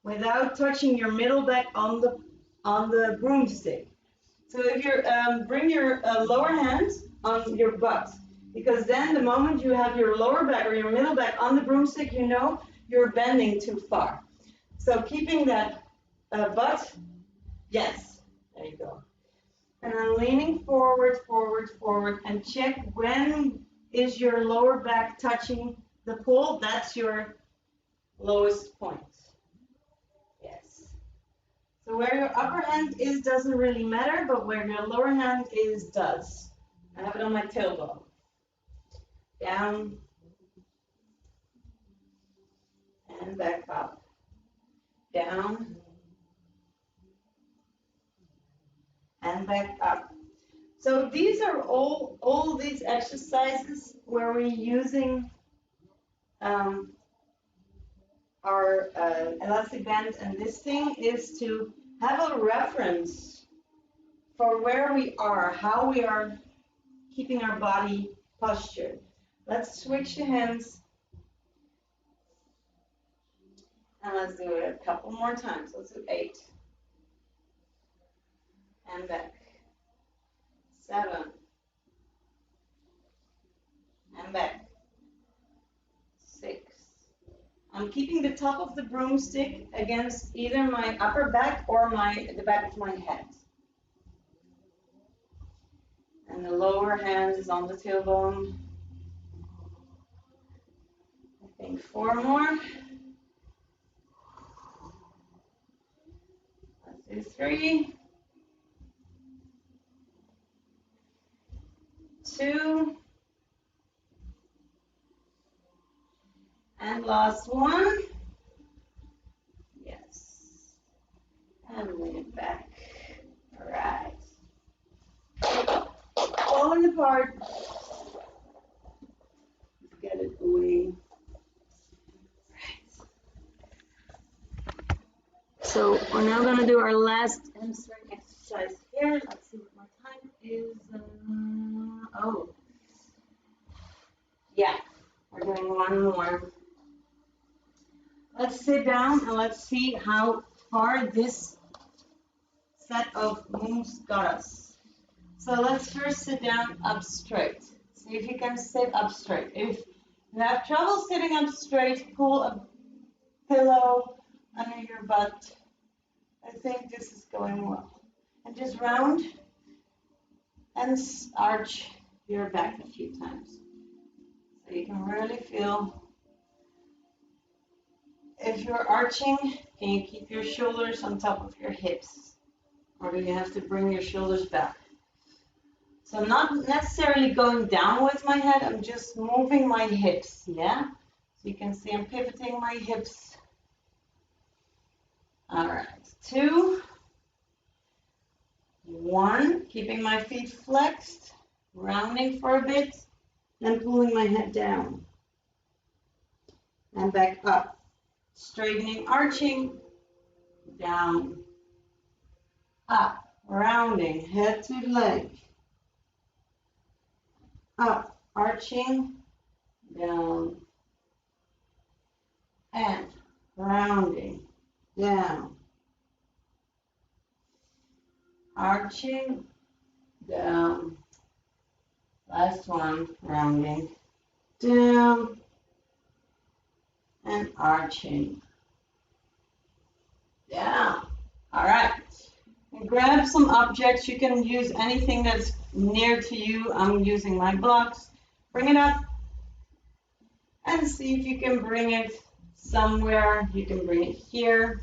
without touching your middle back on the broomstick. So if you're, bring your lower hand on your butt, because then the moment you have your lower back or your middle back on the broomstick, you know you're bending too far. So keeping that butt, yes, there you go. And then leaning forward, forward, forward, and check when is your lower back touching the pole. That's your lowest point. Yes. So where your upper hand is doesn't really matter, but where your lower hand is does. I have it on my tailbone. Down and back up, down and back up. So these are all these exercises where we're using our elastic band, and this thing is to have a reference for where we are, how we are keeping our body postured. Let's switch the hands, and let's do it a couple more times. Let's do 8, and back, 7, and back, 6. I'm keeping the top of the broomstick against either my upper back or the back of my head. And the lower hand is on the tailbone. I think 4 more. Let's do 3, 2, and last one. Yes. And lean it back. All right. Falling apart. Get it away. Right. So we're now going to do our last hamstring exercise here. Let's see what my time is. Oh. Yeah, we're doing one more. Let's sit down and let's see how far this set of moves got us. So let's first sit down up straight. See if you can sit up straight. If you have trouble sitting up straight, pull a pillow under your butt. I think this is going well. And just round and arch your back a few times. So you can really feel. If you're arching, can you keep your shoulders on top of your hips? Or do you have to bring your shoulders back? So I'm not necessarily going down with my head, I'm just moving my hips, yeah? So you can see I'm pivoting my hips. All right, 2, 1, keeping my feet flexed, rounding for a bit, then pulling my head down. And back up, straightening, arching, down, up, rounding, head to leg, up, arching, down, and rounding, down, arching, down, last one, rounding, down, and arching, down. All right. And grab some objects. You can use anything that's near to you. I'm using my blocks. Bring it up and see if you can bring it somewhere. You can bring it here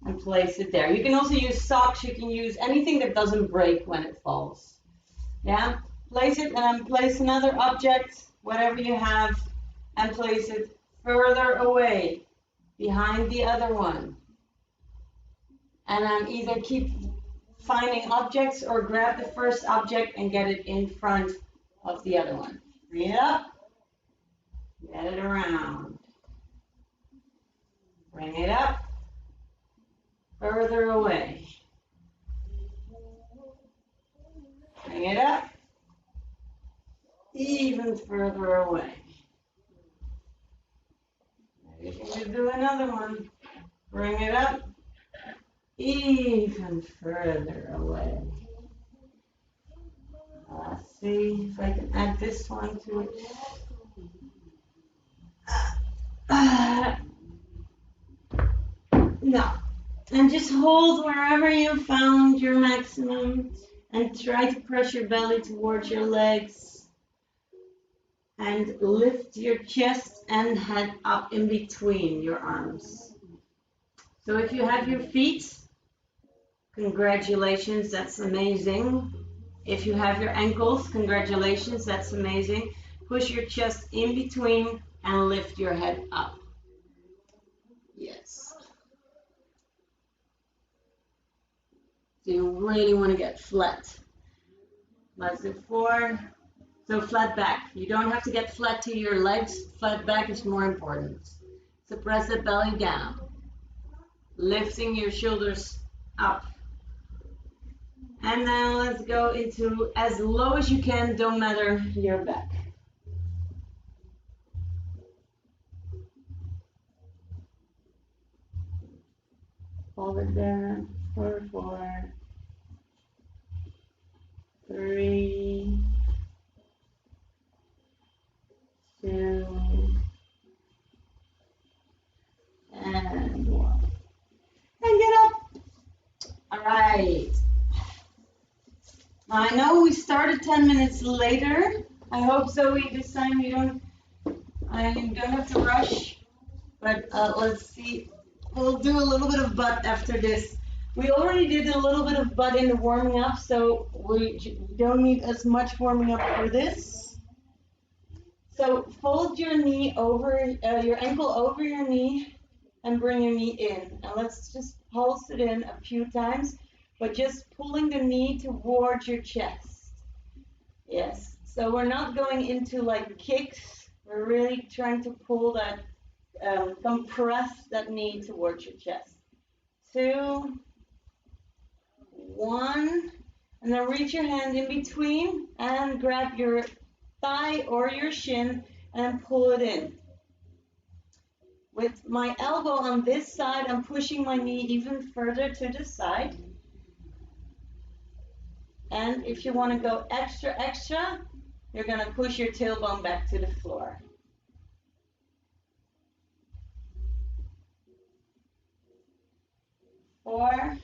and place it there. You can also use socks. You can use anything that doesn't break when it falls. Yeah, place it and then place another object, whatever you have, and place it further away behind the other one. And then either keep finding objects or grab the first object and get it in front of the other one. Bring it up, get it around. Bring it up, further away. Bring it up, even further away. Maybe you can do another one. Bring it up, even further away. Let's see if I can add this one to it. No. And just hold wherever you found your maximum and try to press your belly towards your legs and lift your chest and head up in between your arms. So if you have your feet, congratulations, that's amazing. If you have your ankles, congratulations, that's amazing. Push your chest in between and lift your head up. Yes. So you really want to get flat. Let's do 4. So flat back. You don't have to get flat to your legs. Flat back is more important. So press the belly down. Lifting your shoulders up. And now let's go into as low as you can, don't matter your back. Hold it there for 4, 3, 2, and 1. And get up. All right. I know we started 10 minutes later. I hope, Zoe, this time you don't have to rush. But let's see. We'll do a little bit of butt after this. We already did a little bit of butt in the warming up, so we don't need as much warming up for this. So fold your knee over, your ankle over your knee and bring your knee in. And let's just pulse it in a few times, but just pulling the knee towards your chest. Yes, so we're not going into like kicks. We're really trying to pull that, compress that knee towards your chest. 2, 1, and then reach your hand in between and grab your thigh or your shin and pull it in. With my elbow on this side, I'm pushing my knee even further to the side. And if you want to go extra, you're going to push your tailbone back to the floor. 4,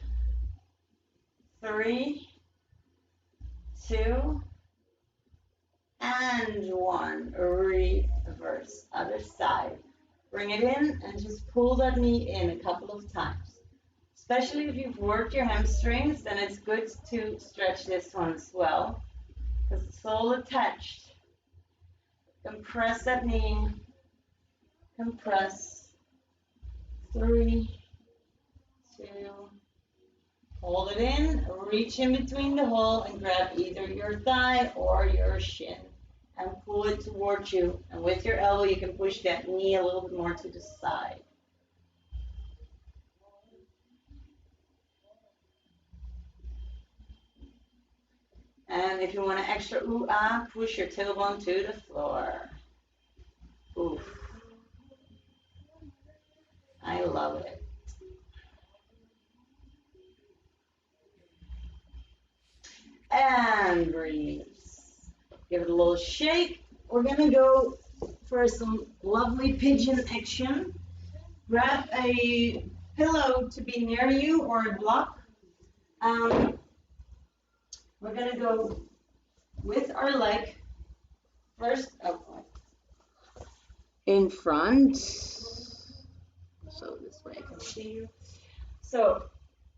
3, 2, and 1. Reverse, other side. Bring it in and just pull that knee in a couple of times. Especially if you've worked your hamstrings, then it's good to stretch this one as well. because it's all attached. Compress that knee. Compress. 3, 2. Hold it in. Reach in between the hole and grab either your thigh or your shin and pull it towards you. And with your elbow, you can push that knee a little bit more to the side. And if you want an extra ooh-ah, push your tailbone to the floor. Oof. I love it. And release. Give it a little shake. We're going to go for some lovely pigeon action. Grab a pillow to be near you or a block. We're going to go with our leg first in front. So this way I can see you. So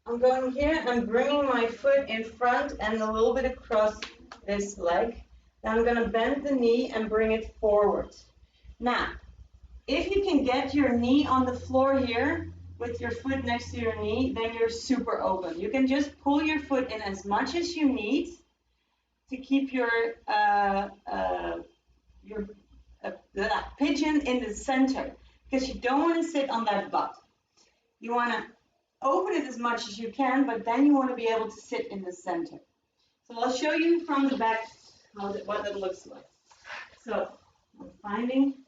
I'm going here and bringing my foot in front and a little bit across this leg. Then I'm going to bend the knee and bring it forward. Now, if you can get your knee on the floor here with your foot next to your knee, then you're super open. You can just pull your foot in as much as you need to keep your pigeon in the center, because you don't want to sit on that butt. You want to open it as much as you can, but then you want to be able to sit in the center. So I'll show you from the back what it looks like. So I'm finding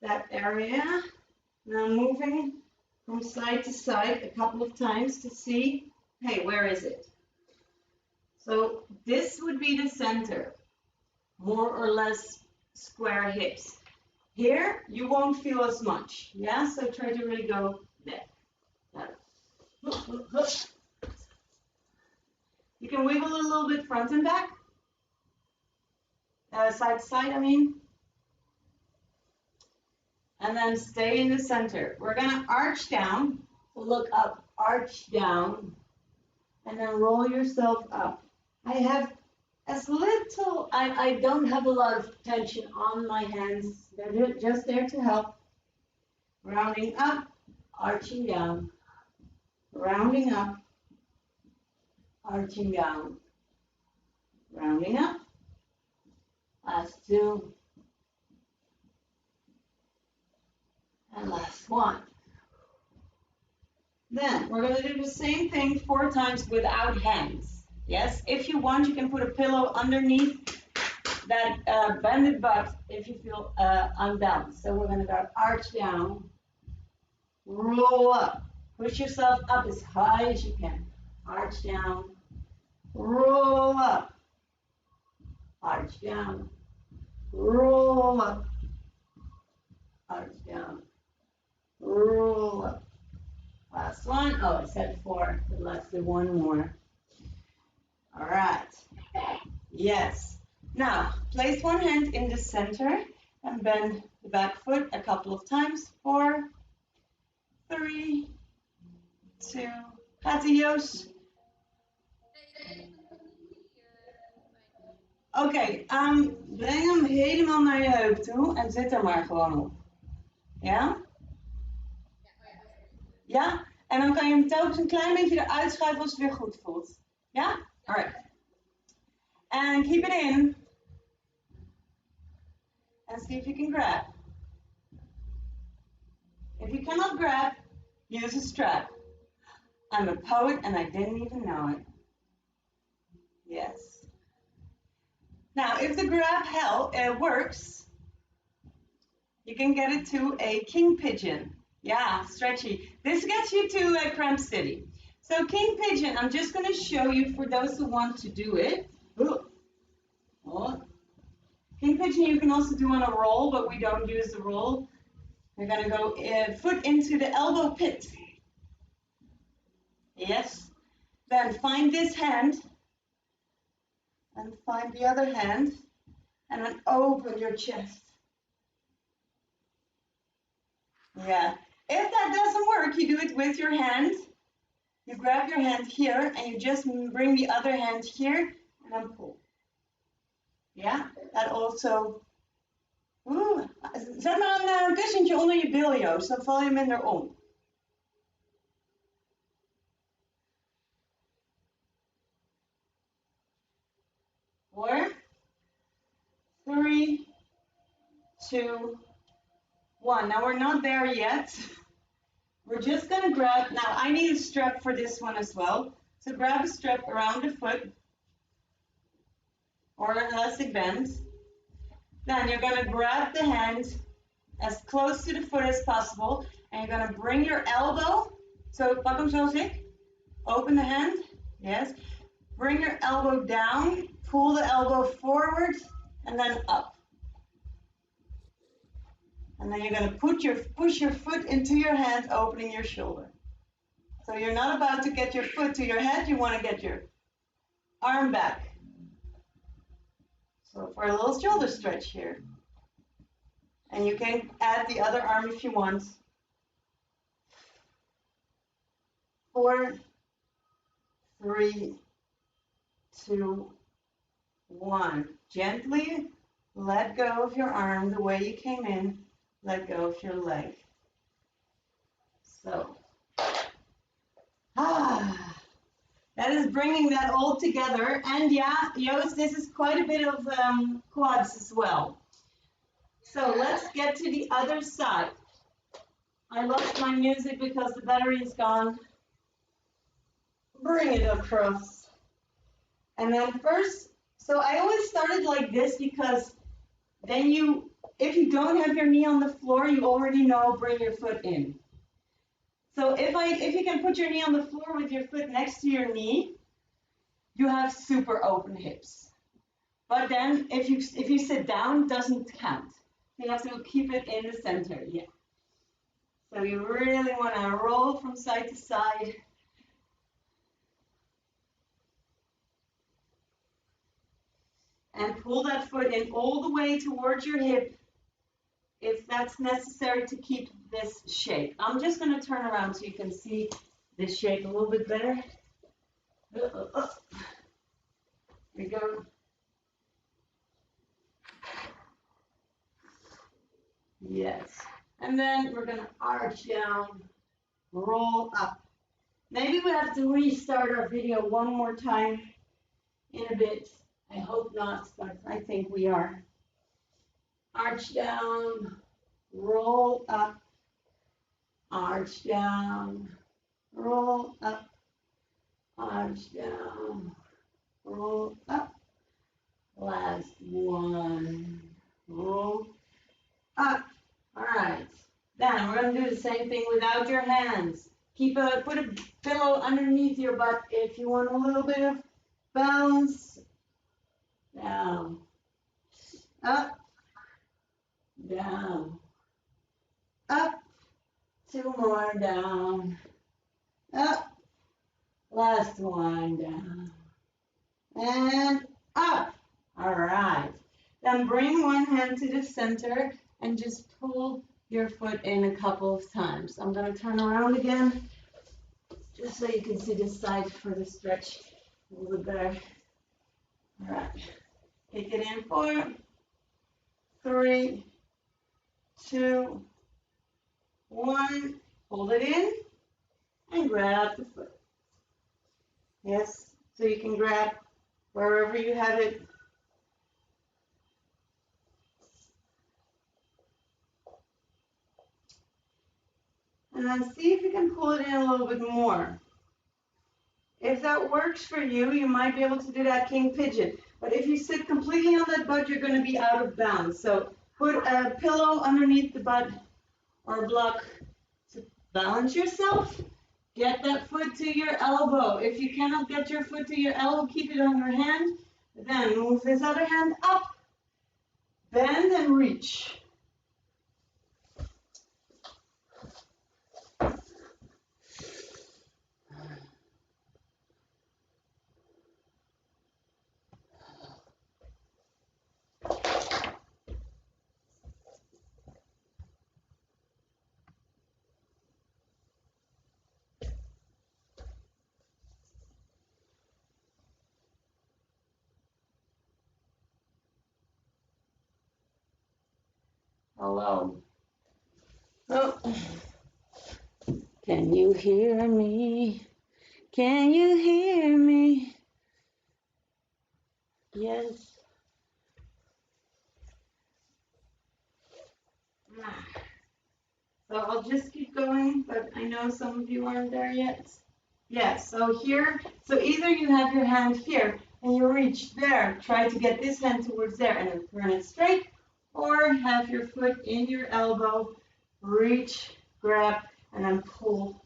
that area. Now moving from side to side a couple of times to see, hey, where is it? So this would be the center, more or less square hips. Here, you won't feel as much, yeah? So try to really go there. You can wiggle a little bit front and back. Side to side, I mean. And then stay in the center. We're gonna arch down, look up, arch down, and then roll yourself up. I have as little, I don't have a lot of tension on my hands. They're just there to help. Rounding up, arching down. Rounding up, arching down. Rounding up. Last 2. And last 1. Then we're going to do the same thing 4 times without hands. Yes, if you want, you can put a pillow underneath that bended butt if you feel unbalanced. So we're going to go arch down, roll up, push yourself up as high as you can. Arch down, roll up, arch down, roll up, arch down, roll up. Last one. Oh, I said 4, but let's do 1 more. All right. Yes. Now, place 1 hand in the center and bend the back foot a couple of times. 4, 3, 2. Gaat ie, Joost? Oké, breng hem helemaal naar je heup toe en zit er maar gewoon op. Ja? Ja? En dan kan je hem telkens een klein beetje eruit schuiven als het weer goed voelt. Ja? Alright. And keep it in. And see if you can grab. If you cannot grab, use a strap. I'm a poet and I didn't even know it. Yes. Now, if the grab works, you can get it to a king pigeon. Yeah, stretchy. This gets you to a cramp city. So king pigeon, I'm just going to show you for those who want to do it. Oh. King pigeon you can also do on a roll, but we don't use the roll. We're going to go foot into the elbow pit. Yes. Then find this hand and find the other hand and then open your chest. Yeah. If that doesn't work, you do it with your hand. You grab your hand here and you just bring the other hand here and then pull. Ja, that also. Zet maar een kussentje onder je bil, Joost, dan val je minder om. 4, 3, 2, 1. Now we're not there yet. We're just going to grab, now I need a strap for this one as well. So grab a strap around the foot or an elastic band. Then you're going to grab the hand as close to the foot as possible. And you're going to bring your elbow. So pak hem zoals ik. Open the hand. Yes. Bring your elbow down. Pull the elbow forward and then up. And then you're going to push your foot into your hand, opening your shoulder. So you're not about to get your foot to your head, you want to get your arm back. So for a little shoulder stretch here. And you can add the other arm if you want. 4, 3, 2, 1. Gently let go of your arm the way you came in. Let go of your leg. So, that is bringing that all together. And yeah, Joost, this is quite a bit of quads as well. So let's get to the other side. I lost my music because the battery is gone. Bring it across. And then first, so I always started like this because then if you don't have your knee on the floor, you already know, bring your foot in. So if you can put your knee on the floor with your foot next to your knee, you have super open hips. But then if you sit down, it doesn't count. You have to keep it in the center, yeah. So you really want to roll from side to side. And pull that foot in all the way towards your hip if that's necessary to keep this shape. I'm just going to turn around so you can see this shape a little bit better. Here we go. Yes. And then we're going to arch down, roll up. Maybe we have to restart our video one more time in a bit. I hope not, but I think we are. Arch down, roll up, arch down, roll up, arch down, roll up. Last one, roll up. All right. Then we're going to do the same thing without your hands. Put a pillow underneath your butt if you want a little bit of balance. Down, up, down, up, 2 more down, up, last one down, and up. All right. Then bring one hand to the center and just pull your foot in a couple of times. I'm going to turn around again just so you can see this side for the stretch a little bit better. All right. Kick it in 4, 3, 2, 1. Hold it in and grab the foot. Yes, so you can grab wherever you have it. And then see if you can pull it in a little bit more. If that works for you, you might be able to do that king pigeon. But if you sit completely on that butt, you're going to be out of bounds. So put a pillow underneath the butt or a block to balance yourself. Get that foot to your elbow. If you cannot get your foot to your elbow, keep it on your hand. Then move this other hand up, bend and reach. Hello. Oh. Can you hear me? Can you hear me? Yes. So I'll just keep going, but I know some of you aren't there yet. Yes, so here, so either you have your hand here and you reach there, try to get this hand towards there and then turn it straight, or have your foot in your elbow, reach, grab, and then pull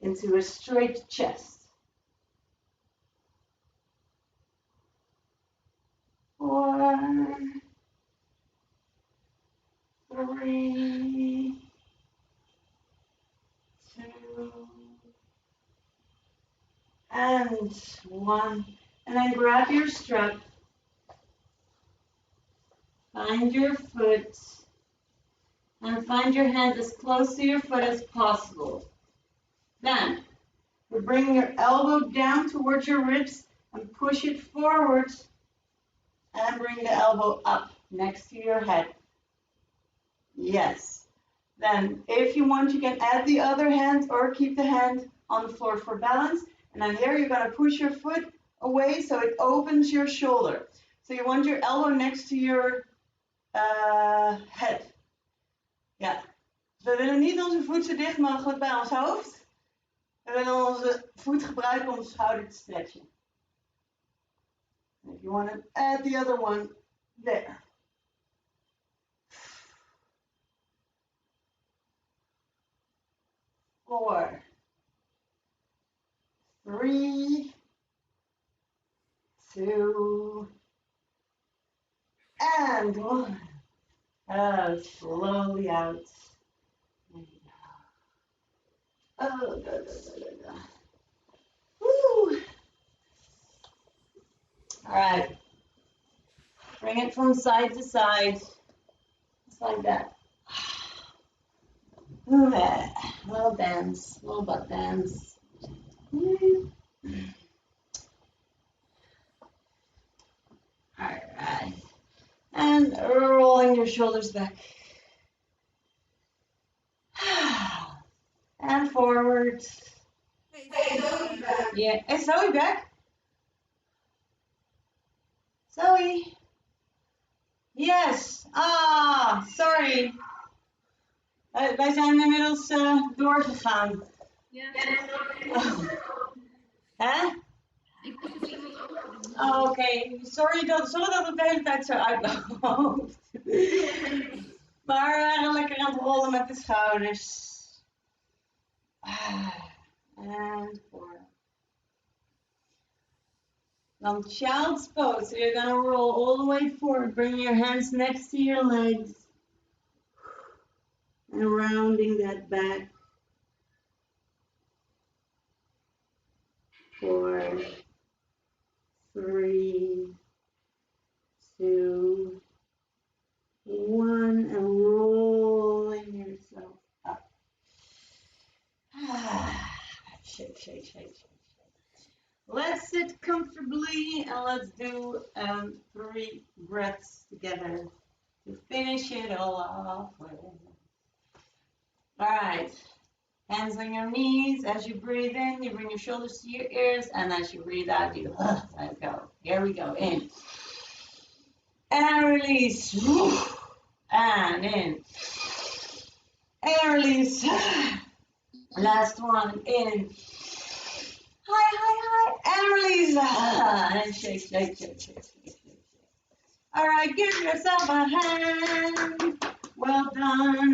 into a straight chest. 4, 3, 2, and 1. And then grab your strap. Find your foot. And find your hand as close to your foot as possible. Then, we're bringing your elbow down towards your ribs and push it forward. And bring the elbow up next to your head. Yes. Then, if you want, you can add the other hand or keep the hand on the floor for balance. And then here you're going to push your foot away so it opens your shoulder. So you want your elbow next to your head. Ja. Dus we willen niet onze voet zo dicht mogelijk bij ons hoofd. We willen onze voet gebruiken om de schouder te stretchen. If you want to add the other one, there. Four, 3, 2, and 1. Slowly out. Oh, go. Woo. All right. Bring it from side to side, just like that. Little dance, little butt dance. All right. And rolling your shoulders back. And forward. Yeah. Is Zoe back? Zoe? Yes. Ah, sorry. Wij zijn inmiddels doorgegaan. Ja. Hè? Ik moest dus iemand open doen. Oh, oké. Sorry dat het de hele tijd zo uit mijn hoofd. Maar we waren lekker aan het rollen met de schouders. And 4. Then child's pose. So you're going to roll all the way forward. Bring your hands next to your legs. And rounding that back. 4, 3, 2, 1, and rolling yourself up. Shake. Let's sit comfortably and let's do 3 breaths together to finish it all off with. All right. Hands on your knees. As you breathe in, you bring your shoulders to your ears, and as you breathe out, you let go. Here we go. In. And release. And in. And release. Last one. In. High. And release. And shake. All right. Give yourself a hand. Well done.